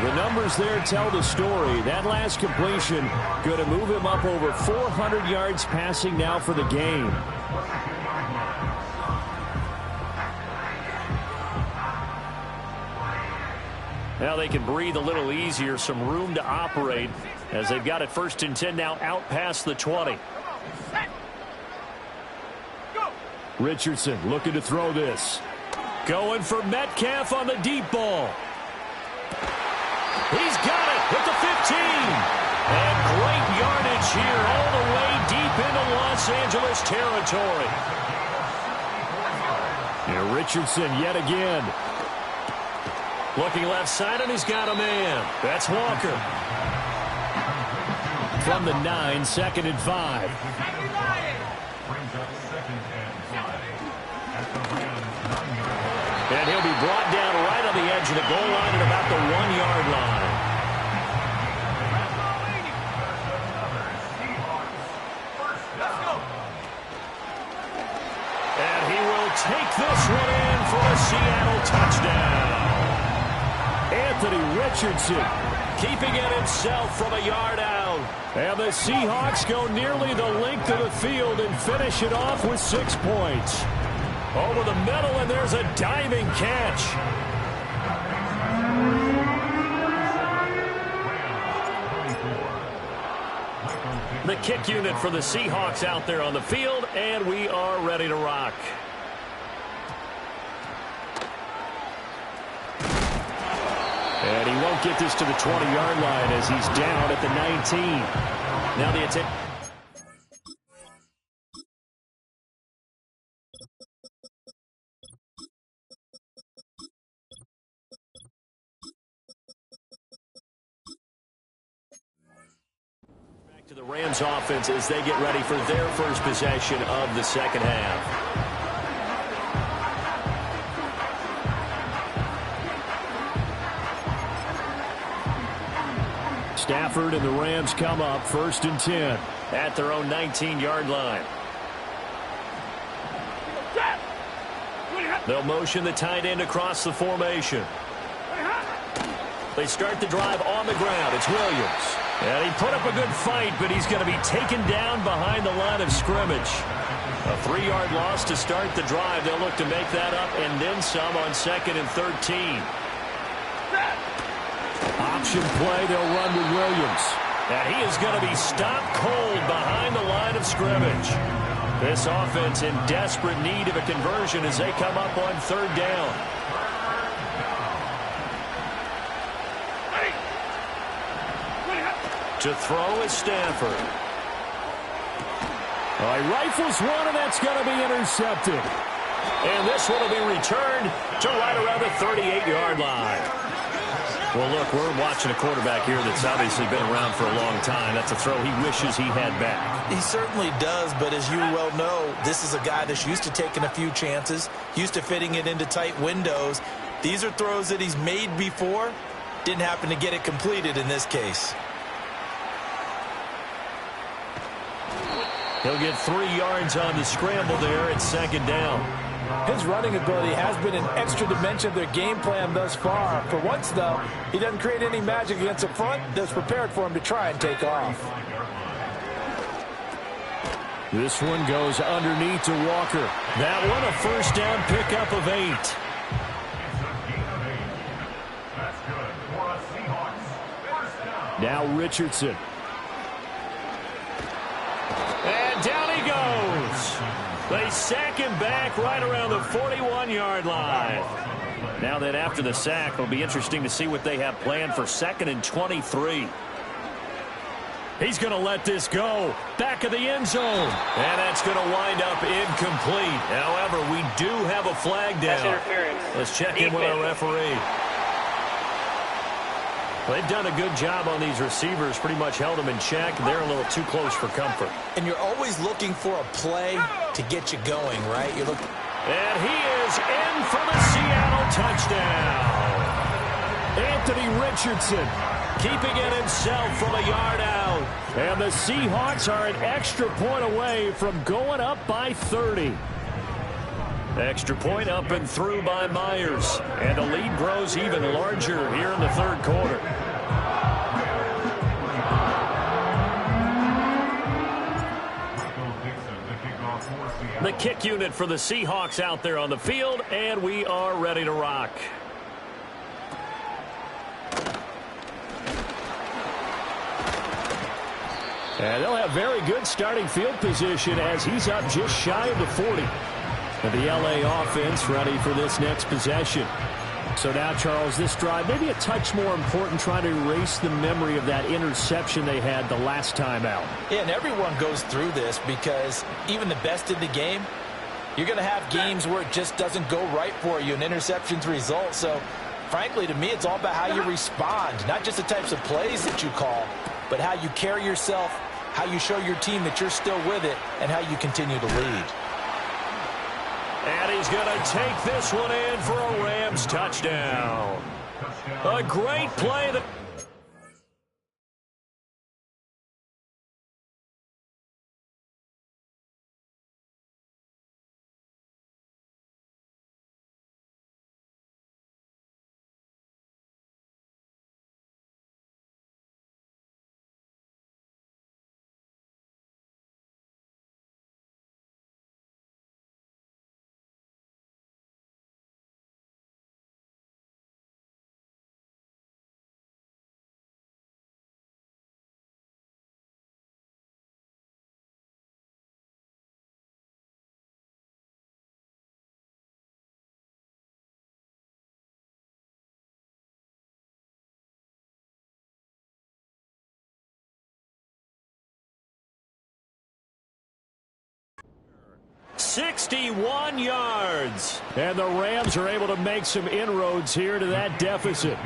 The numbers there tell the story. That last completion going to move him up over 400 yards passing now for the game. Now they can breathe a little easier, some room to operate as they've got it 1st and 10 now out past the 20. Richardson looking to throw this. Going for Metcalf on the deep ball. He's got it at the 15. And great yardage here all the way deep into Los Angeles territory. And Richardson yet again. Looking left side, and he's got a man. That's Walker. From the 9, 2nd and 5. And he'll be brought down right on the edge of the goal line at about the 1-yard line. And he will take this one in for a Seattle touchdown. Anthony Richardson keeping it himself from a yard out. And the Seahawks go nearly the length of the field and finish it off with 6 points. Over the middle, and there's a diving catch. The kick unit for the Seahawks out there on the field, and we are ready to rock. And he won't get this to the 20-yard line as he's down at the 19. Now the attempt. To the Rams offense as they get ready for their first possession of the second half. Stafford and the Rams come up 1st and 10 at their own 19-yard line. They'll motion the tight end across the formation. They start the drive on the ground. It's Williams. And he put up a good fight, but he's going to be taken down behind the line of scrimmage. A 3-yard loss to start the drive. They'll look to make that up and then some on 2nd and 13. Option play, they'll run with Williams. And he is going to be stopped cold behind the line of scrimmage. This offense in desperate need of a conversion as they come up on 3rd down. To throw is Stafford. He rifles one, and that's going to be intercepted. And this one will be returned to right around the 38-yard line. Well, look, we're watching a quarterback here that's obviously been around for a long time. That's a throw he wishes he had back. He certainly does, but as you well know, this is a guy that's used to taking a few chances, used to fitting it into tight windows. These are throws that he's made before. Didn't happen to get it completed in this case. He'll get 3 yards on the scramble there at second down. His running ability has been an extra dimension of their game plan thus far. For once, though, he doesn't create any magic against the front that's prepared for him to try and take off. This one goes underneath to Walker. That one a first down pickup of 8. Now Richardson. And down he goes. They sack him back right around the 41-yard line. Now then, after the sack, it'll be interesting to see what they have planned for 2nd and 23. He's going to let this go. Back of the end zone. And that's going to wind up incomplete. However, we do have a flag down. Let's check in with our referee. They've done a good job on these receivers, pretty much held them in check. They're a little too close for comfort. And you're always looking for a play to get you going, right? And he is in for the Seattle touchdown. Anthony Richardson keeping it himself from a yard out. And the Seahawks are an extra point away from going up by 30. Extra point up and through by Myers. And the lead grows even larger here in the third quarter. The kick unit for the Seahawks out there on the field, and we are ready to rock. And they'll have very good starting field position as he's up just shy of the 40. And the LA offense ready for this next possession. So now, Charles, this drive maybe a touch more important, trying to erase the memory of that interception they had the last time out. Yeah, and everyone goes through this because even the best in the game, you're going to have games where it just doesn't go right for you, and interceptions result. So, frankly, to me, it's all about how you respond, not just the types of plays that you call, but how you carry yourself, how you show your team that you're still with it, and how you continue to lead. And he's going to take this one in for a Rams touchdown. A great play. ...61 yards. And the Rams are able to make some inroads here to that deficit.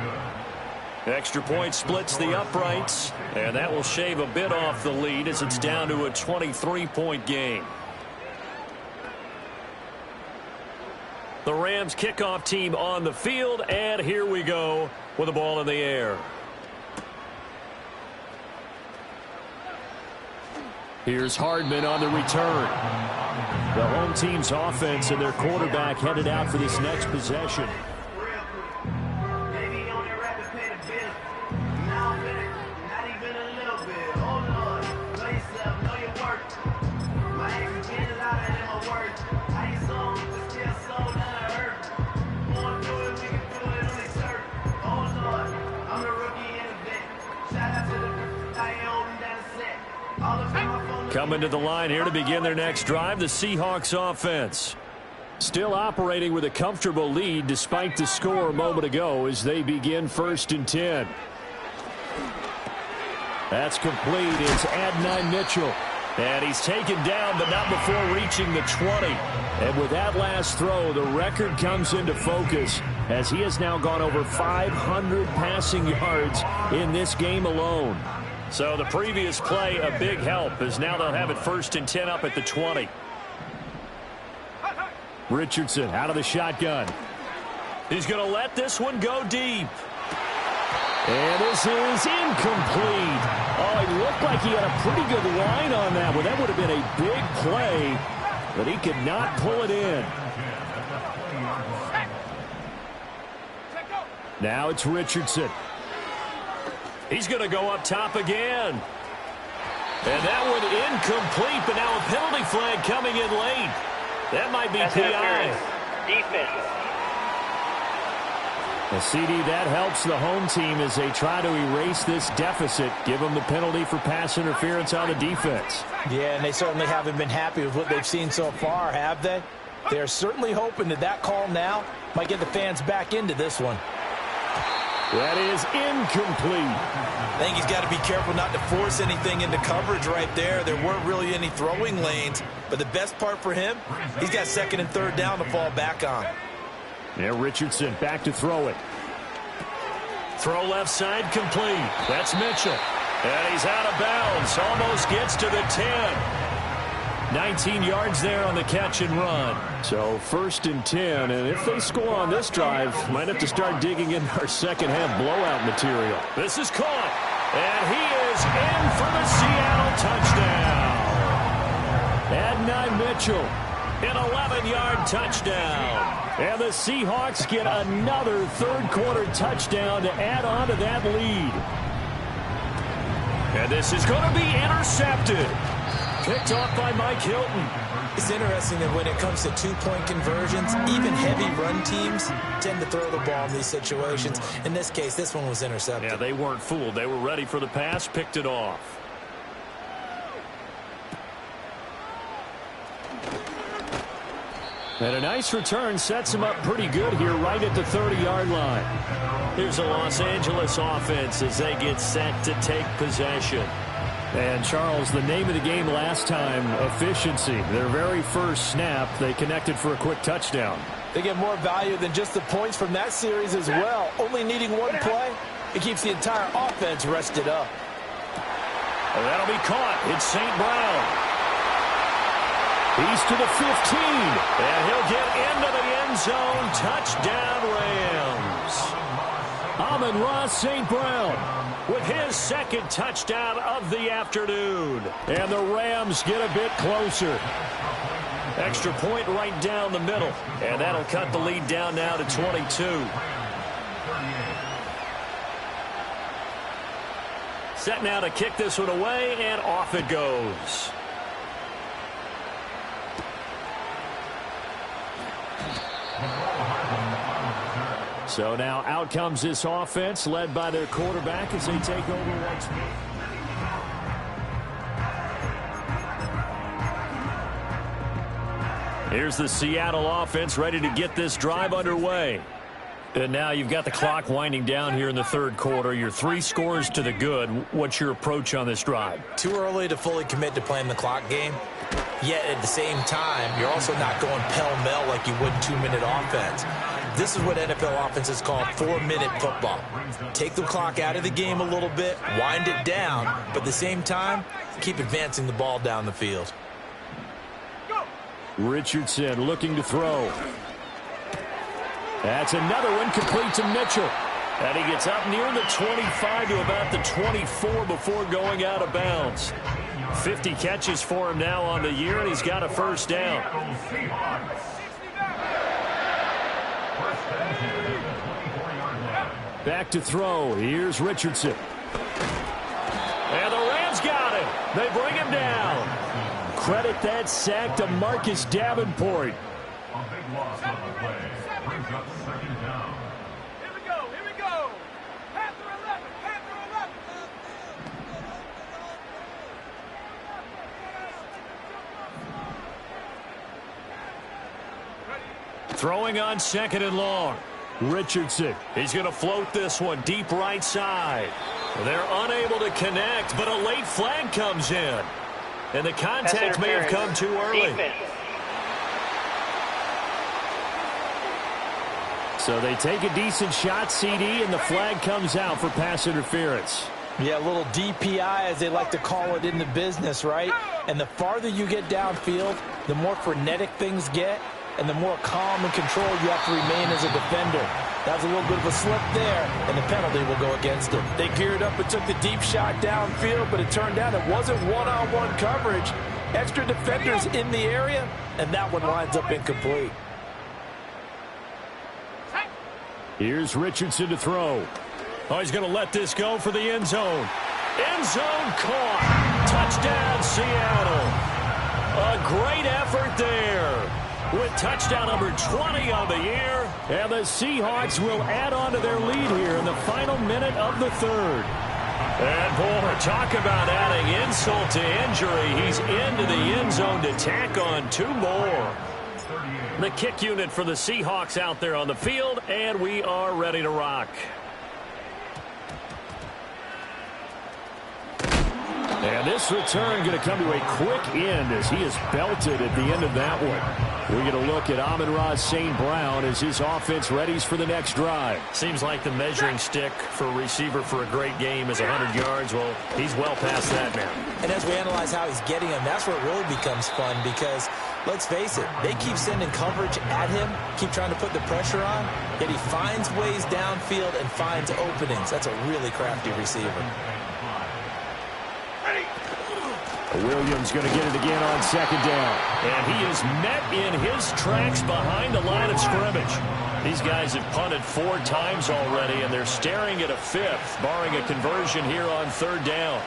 Extra point splits the uprights, and that will shave a bit off the lead as it's down to a 23-point game. The Rams kickoff team on the field, and here we go with the ball in the air. Here's Hardman on the return. The home team's offense and their quarterback headed out for this next possession. Coming to the line here to begin their next drive, the Seahawks offense. Still operating with a comfortable lead despite the score a moment ago as they begin 1st and 10. That's complete. It's Adonai Mitchell. And he's taken down, but not before reaching the 20. And with that last throw, the record comes into focus as he has now gone over 500 passing yards in this game alone. So the previous play, a big help, as now they'll have it 1st and 10 up at the 20. Richardson out of the shotgun. He's going to let this one go deep. And this is incomplete. Oh, it looked like he had a pretty good line on that one. That would have been a big play, but he could not pull it in. Now it's Richardson. He's going to go up top again. And that one incomplete, but now a penalty flag coming in late. That might be PI. Defense. A CD that helps the home team as they try to erase this deficit, give them the penalty for pass interference on the defense. Yeah, and they certainly haven't been happy with what they've seen so far, have they? They're certainly hoping that that call now might get the fans back into this one. That is incomplete. I think he's got to be careful not to force anything into coverage right there. There weren't really any throwing lanes, but the best part for him, he's got 2nd and 3rd down to fall back on. Yeah, Richardson back to throw it. Throw left side complete. That's Mitchell. And he's out of bounds. Almost gets to the 10. 19 yards there on the catch and run. So 1st and 10. And if they score on this drive, might have to start digging in our second half blowout material. This is caught. And he is in for the Seattle touchdown. Adonai Mitchell. An 11-yard touchdown. And the Seahawks get another 3rd quarter touchdown to add on to that lead. And this is going to be intercepted. Picked off by Mike Hilton. It's interesting that when it comes to 2-point conversions, even heavy run teams tend to throw the ball in these situations. In this case, this one was intercepted. Yeah, they weren't fooled. They were ready for the pass, picked it off. And a nice return sets him up pretty good here right at the 30-yard line. Here's a Los Angeles offense as they get set to take possession. And, Charles, the name of the game last time, efficiency. Their very first snap, they connected for a quick touchdown. They get more value than just the points from that series as well. Only needing one play, it keeps the entire offense rested up. Well, that'll be caught. It's St. Brown. He's to the 15, and he'll get into the end zone. Touchdown, Rams. Amon-Ra St. Brown with his 2nd touchdown of the afternoon. And the Rams get a bit closer. Extra point right down the middle, and that'll cut the lead down now to 22. Set now to kick this one away, and off it goes. So now out comes this offense led by their quarterback as they take over once more. Here's the Seattle offense ready to get this drive underway. And now you've got the clock winding down here in the 3rd quarter. You're 3 scores to the good. What's your approach on this drive? Too early to fully commit to playing the clock game. Yet at the same time, you're also not going pell-mell like you would 2-minute offense. This is what NFL offenses call 4-minute football. Take the clock out of the game a little bit, wind it down, but at the same time, keep advancing the ball down the field. Richardson looking to throw. That's another one complete to Mitchell. And he gets up near the 25 to about the 24 before going out of bounds. 50 catches for him now on the year, and he's got a 1st down. Back to throw. Here's Richardson. And the Rams got him. They bring him down. Credit that sack to Marcus Davenport. A big loss on the play. Brings up 2nd down. Here we go. Panther 11. Throwing on 2nd and long. Richardson. He's going to float this one deep right side. They're unable to connect, but a late flag comes in. And the contact may have come too early. Defense. So they take a decent shot, CD, and the flag comes out for pass interference. Yeah, a little DPI, as they like to call it in the business, right? And the farther you get downfield, the more frenetic things get, and the more calm and control you have to remain as a defender. That was a little bit of a slip there, and the penalty will go against him. They geared up and took the deep shot downfield, but it turned out it wasn't one-on-one coverage. Extra defenders in the area, and that one winds up incomplete. Here's Richardson to throw. Oh, he's going to let this go for the end zone. End zone caught. Touchdown, Seattle. A great effort there with touchdown number 20 on the year. And the Seahawks will add on to their lead here in the final minute of the third. And, boy, talk about adding insult to injury. He's into the end zone to tack on 2 more. The kick unit for the Seahawks out there on the field, and we are ready to rock. And this return going to come to a quick end as he is belted at the end of that one. We get a look at Amon-Ra St. Brown as his offense readies for the next drive. Seems like the measuring stick for a receiver for a great game is 100 yards. Well, he's well past that now. And as we analyze how he's getting them, that's where it really becomes fun because, let's face it, they keep sending coverage at him, keep trying to put the pressure on, yet he finds ways downfield and finds openings. That's a really crafty receiver. Williams going to get it again on second down. And he is met in his tracks behind the line of scrimmage. These guys have punted 4 times already, and they're staring at a 5th, barring a conversion here on third down.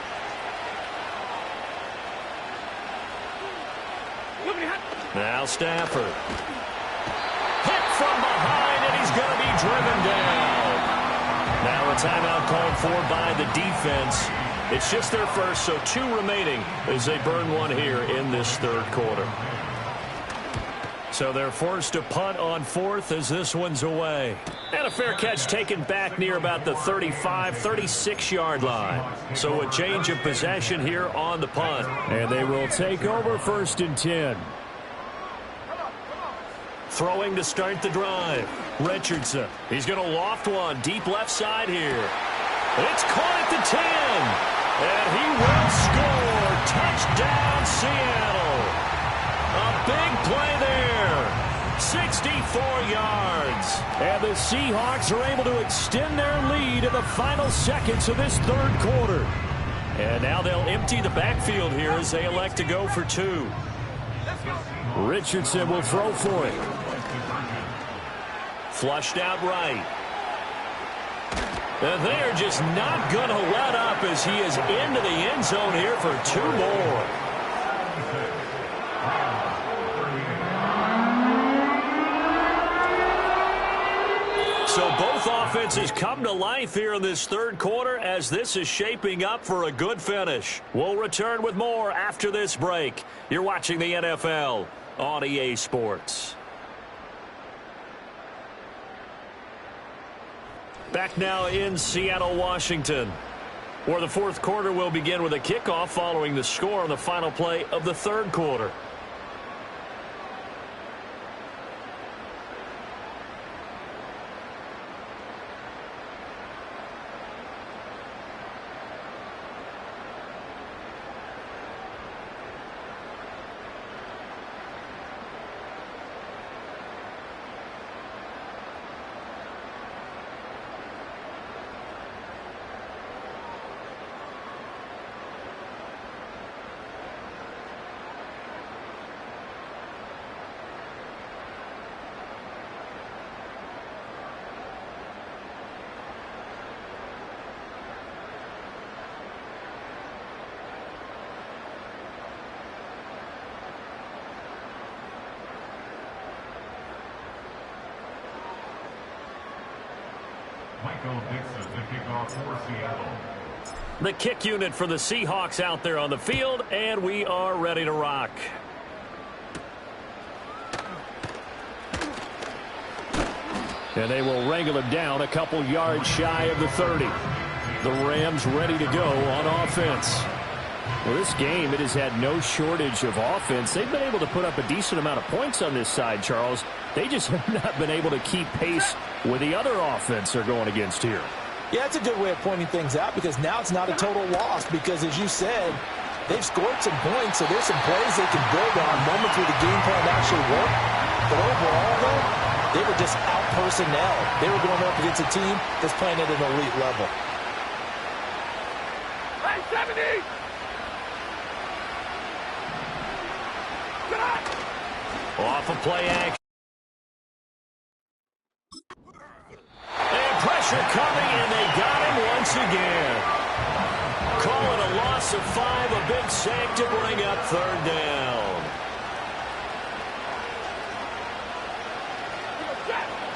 Now Stafford. Hit from behind, and he's going to be driven down. Now a timeout called for by the defense. It's just their first, so 2 remaining as they burn one here in this third quarter. So they're forced to punt on 4th as this one's away. And a fair catch taken back near about the 35, 36-yard line. So a change of possession here on the punt. And they will take over 1st and 10. Throwing to start the drive. Richardson. He's going to loft one deep left side here. It's caught at the 10. And he will score. Touchdown, Seattle. A big play there. 64 yards. And the Seahawks are able to extend their lead in the final seconds of this third quarter. And now they'll empty the backfield here as they elect to go for 2. Richardson will throw for it. Flushed out right. And they're just not going to let up as he is into the end zone here for 2 more. So both offenses come to life here in this third quarter as this is shaping up for a good finish. We'll return with more after this break. You're watching the NFL on EA Sports. Back now in Seattle, Washington, where the fourth quarter will begin with a kickoff following the score on the final play of the third quarter. The kick unit for the Seahawks out there on the field, and we are ready to rock. And they will wrangle him down a couple yards shy of the 30. The Rams ready to go on offense. Well, this game, it has had no shortage of offense. They've been able to put up a decent amount of points on this side, Charles. They just have not been able to keep pace with the other offense they're going against here. Yeah, it's a good way of pointing things out because now it's not a total loss because, as you said, they've scored some points, so there's some plays they can build on, moments where the game plan actually worked. But overall, though, they were just out-personnel. They were going up against a team that's playing at an elite level. Hey, 70! Off of play action. And pressure coming, and they got him once again. Call it a loss of 5, a big sack to bring up third down.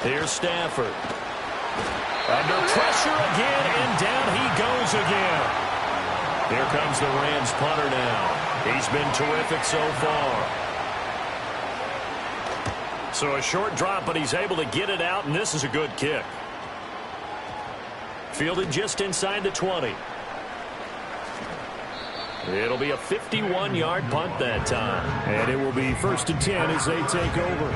Here's Stafford. Under pressure again, and down he goes again. Here comes the Rams punter now. He's been terrific so far. So a short drop, but he's able to get it out, and this is a good kick. Fielded just inside the 20. It'll be a 51-yard punt that time. And it will be 1st and 10 as they take over.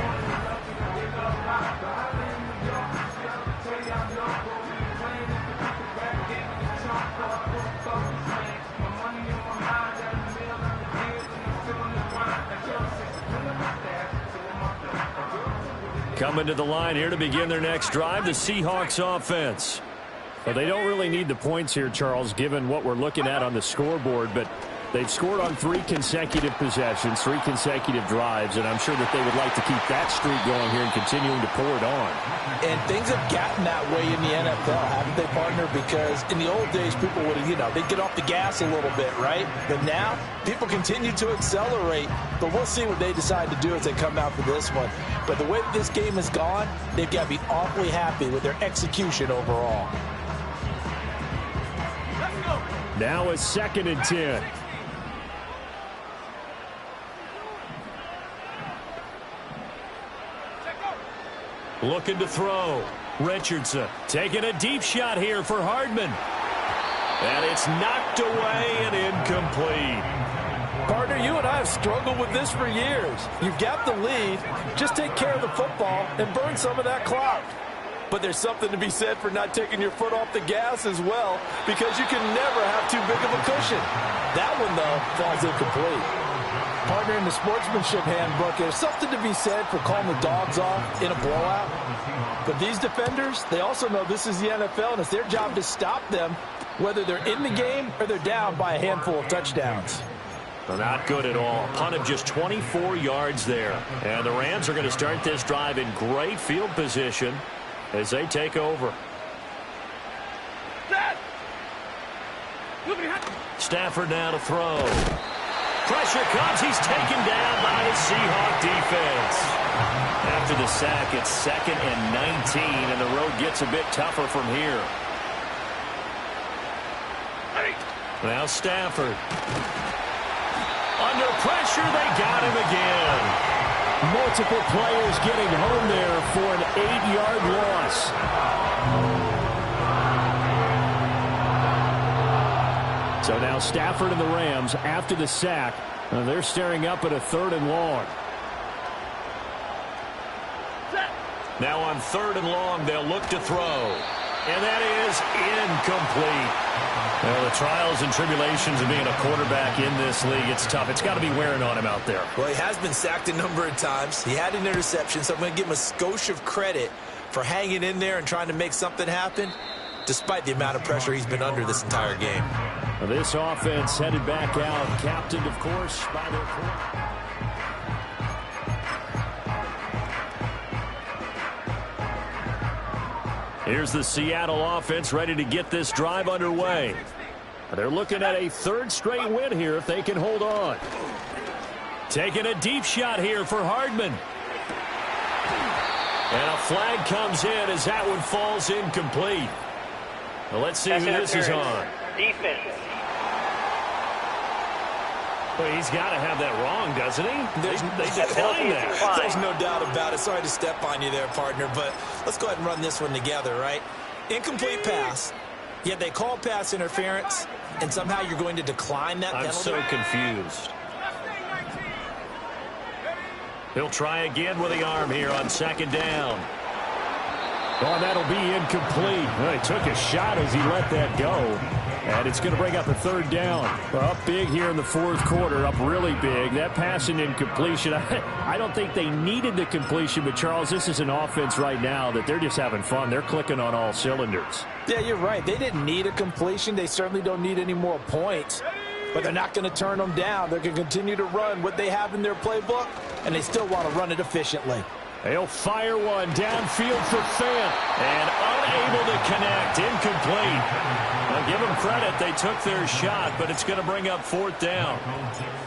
Coming to the line here to begin their next drive, the Seahawks offense. Well, they don't really need the points here, Charles, given what we're looking at on the scoreboard, but they've scored on 3 consecutive possessions, 3 consecutive drives, and I'm sure that they would like to keep that streak going here and continuing to pour it on. And things have gotten that way in the NFL, haven't they, partner? Because in the old days, people would, they'd get off the gas a little bit, right? But now, people continue to accelerate, but we'll see what they decide to do as they come out for this one. But the way that this game has gone, they've got to be awfully happy with their execution overall. Now a 2nd and 10. Looking to throw. Richardson taking a deep shot here for Hardman. And it's knocked away and incomplete. Partner, you and I have struggled with this for years. You've got the lead. Just take care of the football and burn some of that clock. But there's something to be said for not taking your foot off the gas as well, because you can never have too big of a cushion. That one, though, falls incomplete. Partner, in the sportsmanship handbook, there's something to be said for calling the dogs off in a blowout. But these defenders, they also know this is the NFL, and it's their job to stop them, whether they're in the game or they're down by a handful of touchdowns. Well, not good at all. Punt of just 24 yards there. And the Rams are going to start this drive in great field position as they take over. Stafford now to throw. Pressure comes. He's taken down by the Seahawk defense. After the sack, it's 2nd and 19, and the road gets a bit tougher from here. Now Stafford. Under pressure, they got him again. Multiple players getting home there for an 8-yard loss. So now Stafford and the Rams, after the sack, they're staring up at a 3rd and long. Now on 3rd and long, they'll look to throw. And that is incomplete. Well, the trials and tribulations of being a quarterback in this league, it's tough. It's got to be wearing on him out there. Well, he has been sacked a number of times. He had an interception, so I'm going to give him a skosh of credit for hanging in there and trying to make something happen, despite the amount of pressure he's been under this entire game. Well, this offense headed back out, captained, of course, by their quarterback. Here's the Seattle offense ready to get this drive underway. They're looking at a 3rd straight win here if they can hold on. Taking a deep shot here for Hardman. And a flag comes in as that one falls incomplete. Well, let's see who this is on. Defense. Well, he's got to have that wrong, doesn't he? They declined that. There's no doubt about it. Sorry to step on you there, partner, but let's go ahead and run this one together, right? Incomplete pass. Yeah, they call pass interference, and somehow you're going to decline that penalty. I'm so confused. He'll try again with the arm here on second down. Oh, that'll be incomplete. Well, he took a shot as he let that go. And it's going to bring up a third down. Up big here in the fourth quarter, up really big. That pass and incompletion, I don't think they needed the completion, but, Charles, this is an offense right now that they're just having fun. They're clicking on all cylinders. Yeah, you're right. They didn't need a completion. They certainly don't need any more points. But they're not going to turn them down. They're going to continue to run what they have in their playbook, and they still want to run it efficiently. They'll fire one downfield for Fant, and unable to connect, incomplete. Now give them credit, they took their shot, but it's going to bring up fourth down.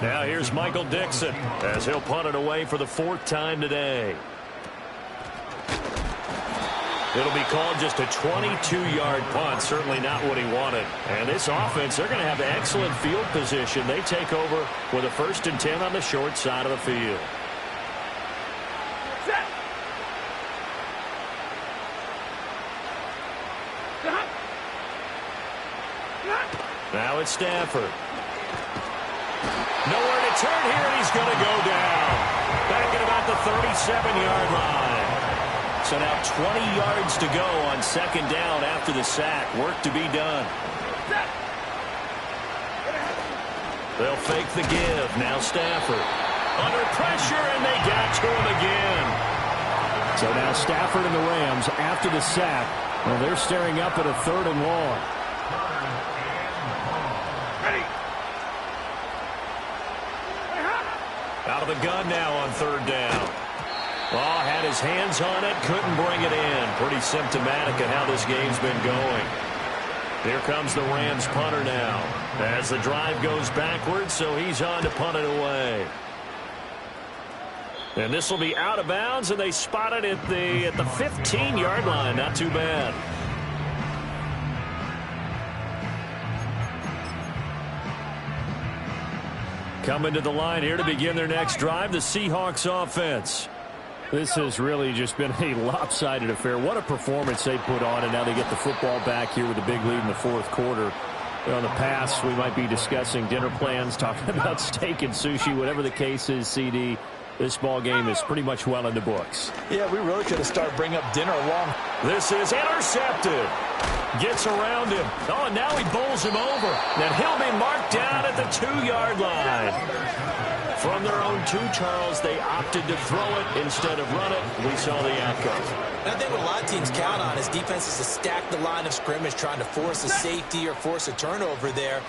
Now here's Michael Dixon as he'll punt it away for the fourth time today. It'll be called just a 22-yard punt, certainly not what he wanted. And this offense, they're going to have excellent field position. They take over with a 1st and 10 on the short side of the field. Now it's Stafford. Nowhere to turn here, and he's going to go down. Back at about the 37-yard line. So now 20 yards to go on second down after the sack. Work to be done. They'll fake the give. Now Stafford. Under pressure, and they got to him again. So now Stafford and the Rams, after the sack, well, they're staring up at a 3rd and long. Out of the gun now on 3rd down. Oh, had his hands on it, couldn't bring it in. Pretty symptomatic of how this game's been going. Here comes the Rams punter now. As the drive goes backwards, so he's on to punt it away. And this will be out of bounds, and they spot it at the 15-yard line. Not too bad. Coming to the line here to begin their next drive, the Seahawks offense. This has really just been a lopsided affair. What a performance they put on, and now they get the football back here with a big lead in the fourth quarter. You know, in the past, we might be discussing dinner plans, talking about steak and sushi, whatever the case is, CD. This ball game is pretty much well in the books. Yeah, we really could have started bringing up dinner along. This is intercepted. Gets around him. Oh, and now he bowls him over. Then he'll be marked down at the 2-yard line. From their own 2, Charles, they opted to throw it instead of run it. We saw the outcome. And I think what a lot of teams count on is defenses to stack the line of scrimmage, trying to force a safety or force a turnover there.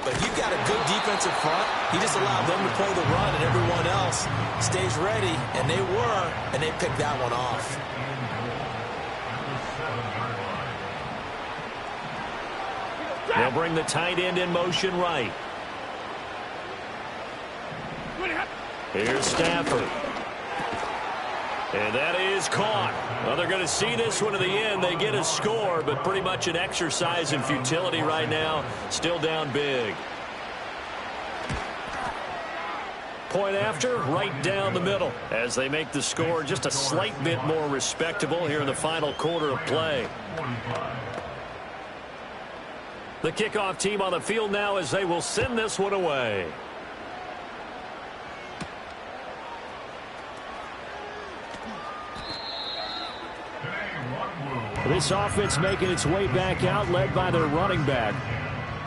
But you've got a good defensive front. You just allow them to play the run, and everyone else stays ready. And they were, and they picked that one off. They'll bring the tight end in motion right. Here's Stafford. And that is caught. Well, they're going to see this one to the end. They get a score, but pretty much an exercise in futility right now. Still down big. Point after, right down the middle, as they make the score just a slight bit more respectable here in the final quarter of play. The kickoff team on the field now as they will send this one away. This offense making its way back out, led by their running back.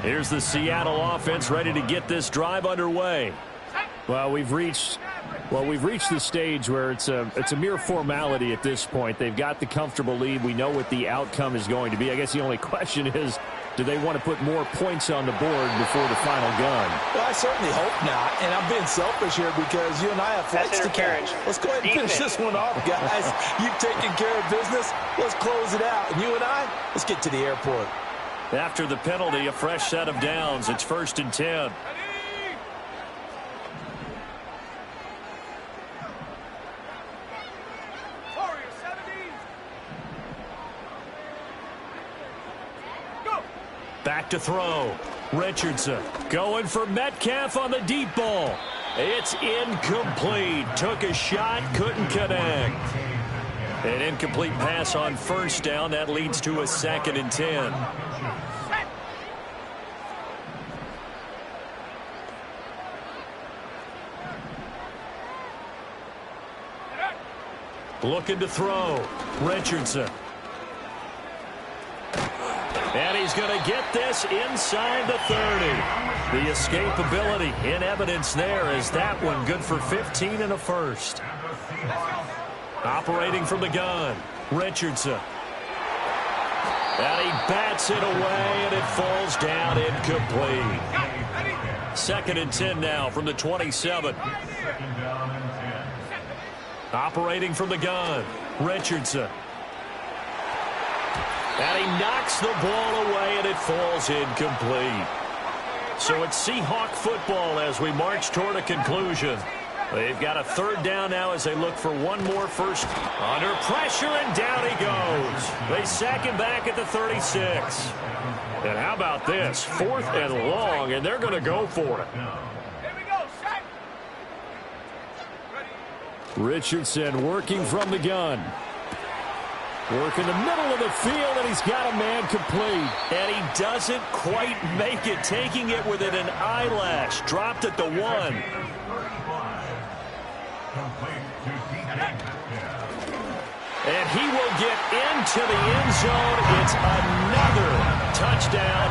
Here's the Seattle offense ready to get this drive underway. Well, we've reached the stage where it's a mere formality at this point. They've got the comfortable lead. We know what the outcome is going to be. I guess the only question is, do they want to put more points on the board before the final gun? Well, I certainly hope not. And I'm being selfish here because you and I have flights to catch. Let's go ahead and finish this one off, guys. You've taken care of business. Let's close it out. And you and I, let's get to the airport. After the penalty, a fresh set of downs. It's 1st and 10. Back to throw. Richardson going for Metcalf on the deep ball. It's incomplete. Took a shot, couldn't connect. An incomplete pass on 1st down. That leads to a 2nd and 10. Looking to throw. Richardson. And he's going to get this inside the 30. The escapability in evidence there as that one good for 15 and a first. Operating from the gun. Richardson. And he bats it away, and it falls down incomplete. 2nd and 10 now from the 27. Operating from the gun. Richardson. And he knocks the ball away, and it falls incomplete. So it's Seahawk football as we march toward a conclusion. They've got a 3rd down now as they look for one more first. Under pressure, and down he goes. They sack him back at the 36. And how about this? 4th and long, and they're going to go for it. Here we go, sack. Richardson working from the gun. Work in the middle of the field, and he's got a man complete. And he doesn't quite make it, taking it within an eyelash. Dropped at the 1. And he will get into the end zone. It's another touchdown.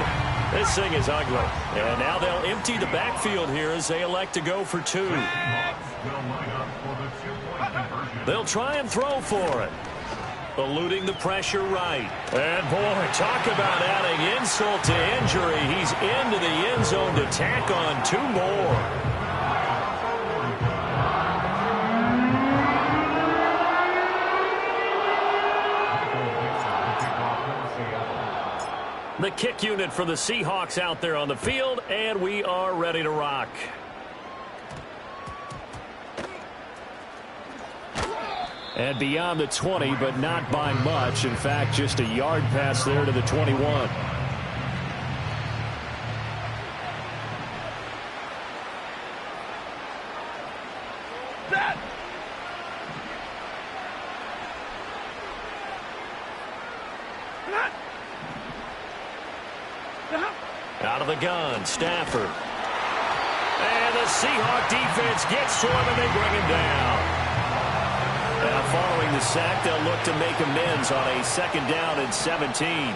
This thing is ugly. And now they'll empty the backfield here as they elect to go for 2. They'll try and throw for it. Eluding the pressure right. And, boy, talk about adding insult to injury. He's into the end zone to tack on 2 more. The kick unit for the Seahawks out there on the field, and we are ready to rock. And beyond the 20, but not by much. In fact, just a yard pass there to the 21. Out of the gun, Stafford. And the Seahawk defense gets to him, and they bring him down. Now, following the sack, they'll look to make amends on a 2nd down and 17.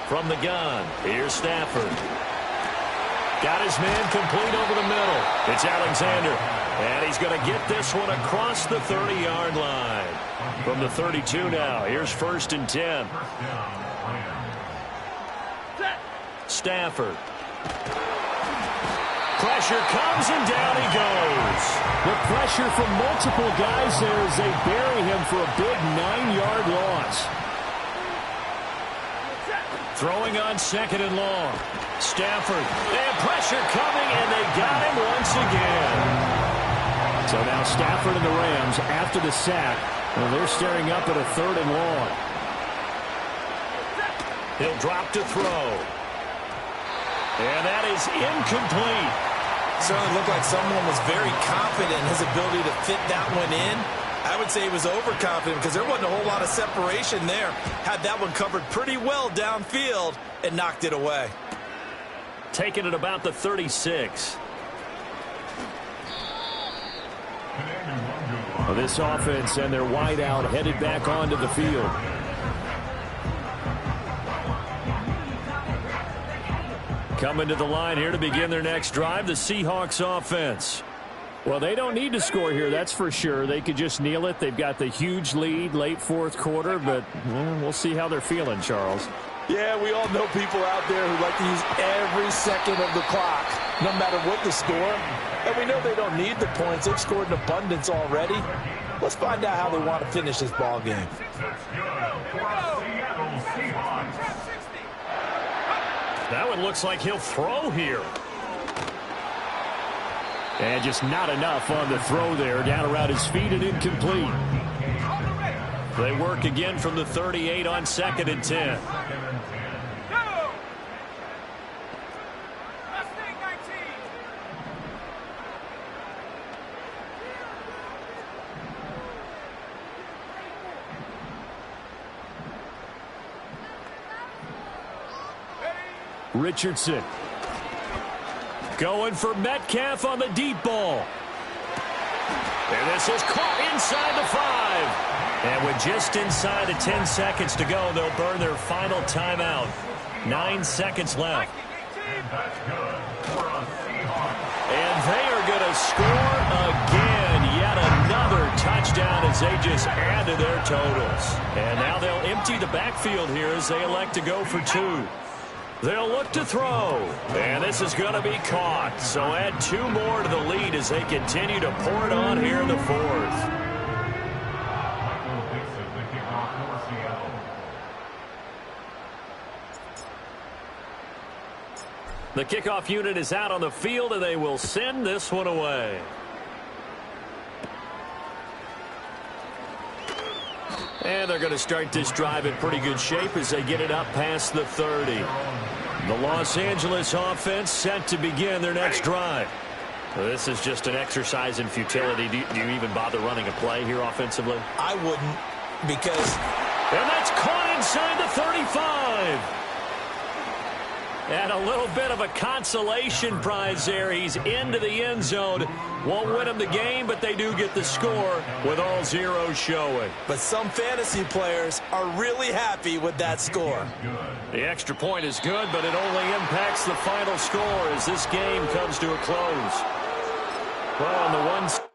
From the gun, here's Stafford. Got his man complete over the middle. It's Alexander. And he's going to get this one across the 30-yard line. From the 32 now, here's 1st and 10. Stafford. Pressure comes, and down he goes. The pressure from multiple guys there as they bury him for a big 9-yard loss. Throwing on 2nd and long. Stafford. They have pressure coming, and they got him once again. So now Stafford and the Rams, after the sack, well, they're staring up at a 3rd and long. He'll drop to throw. And that is incomplete. Certainly looked like someone was very confident in his ability to fit that one in. I would say he was overconfident because there wasn't a whole lot of separation there. Had that one covered pretty well downfield and knocked it away. Taking it about the 36. Well, this offense and their wide out headed back onto the field. Coming to the line here to begin their next drive, the Seahawks offense. Well, they don't need to score here, that's for sure. They could just kneel it. They've got the huge lead late 4th quarter, but we'll see how they're feeling, Charles. Yeah, we all know people out there who like to use every second of the clock, no matter what the score. And we know they don't need the points. They've scored in abundance already. Let's find out how they want to finish this ball game. That one looks like he'll throw here. And just not enough on the throw there. Down around his feet and incomplete. They work again from the 38 on 2nd and 10. Richardson going for Metcalf on the deep ball. And this is caught inside the 5. And with just inside of 10 seconds to go, they'll burn their final timeout. 9 seconds left. And that's good for a Seahawks. And they are going to score again. Yet another touchdown as they just add to their totals. And now they'll empty the backfield here as they elect to go for 2. They'll look to throw. And this is going to be caught. So add 2 more to the lead as they continue to pour it on here in the 4th. Michael Dixon, the kickoff for Seattle. The kickoff unit is out on the field, and they will send this one away. And they're going to start this drive in pretty good shape as they get it up past the 30. The Los Angeles offense set to begin their next drive. This is just an exercise in futility. Do you even bother running a play here offensively? I wouldn't, because... And that's caught inside the 35. And a little bit of a consolation prize there. He's into the end zone. Won't win them the game, but they do get the score with all zeros showing. But some fantasy players are really happy with that score. The extra point is good, but it only impacts the final score as this game comes to a close. Well, on the one...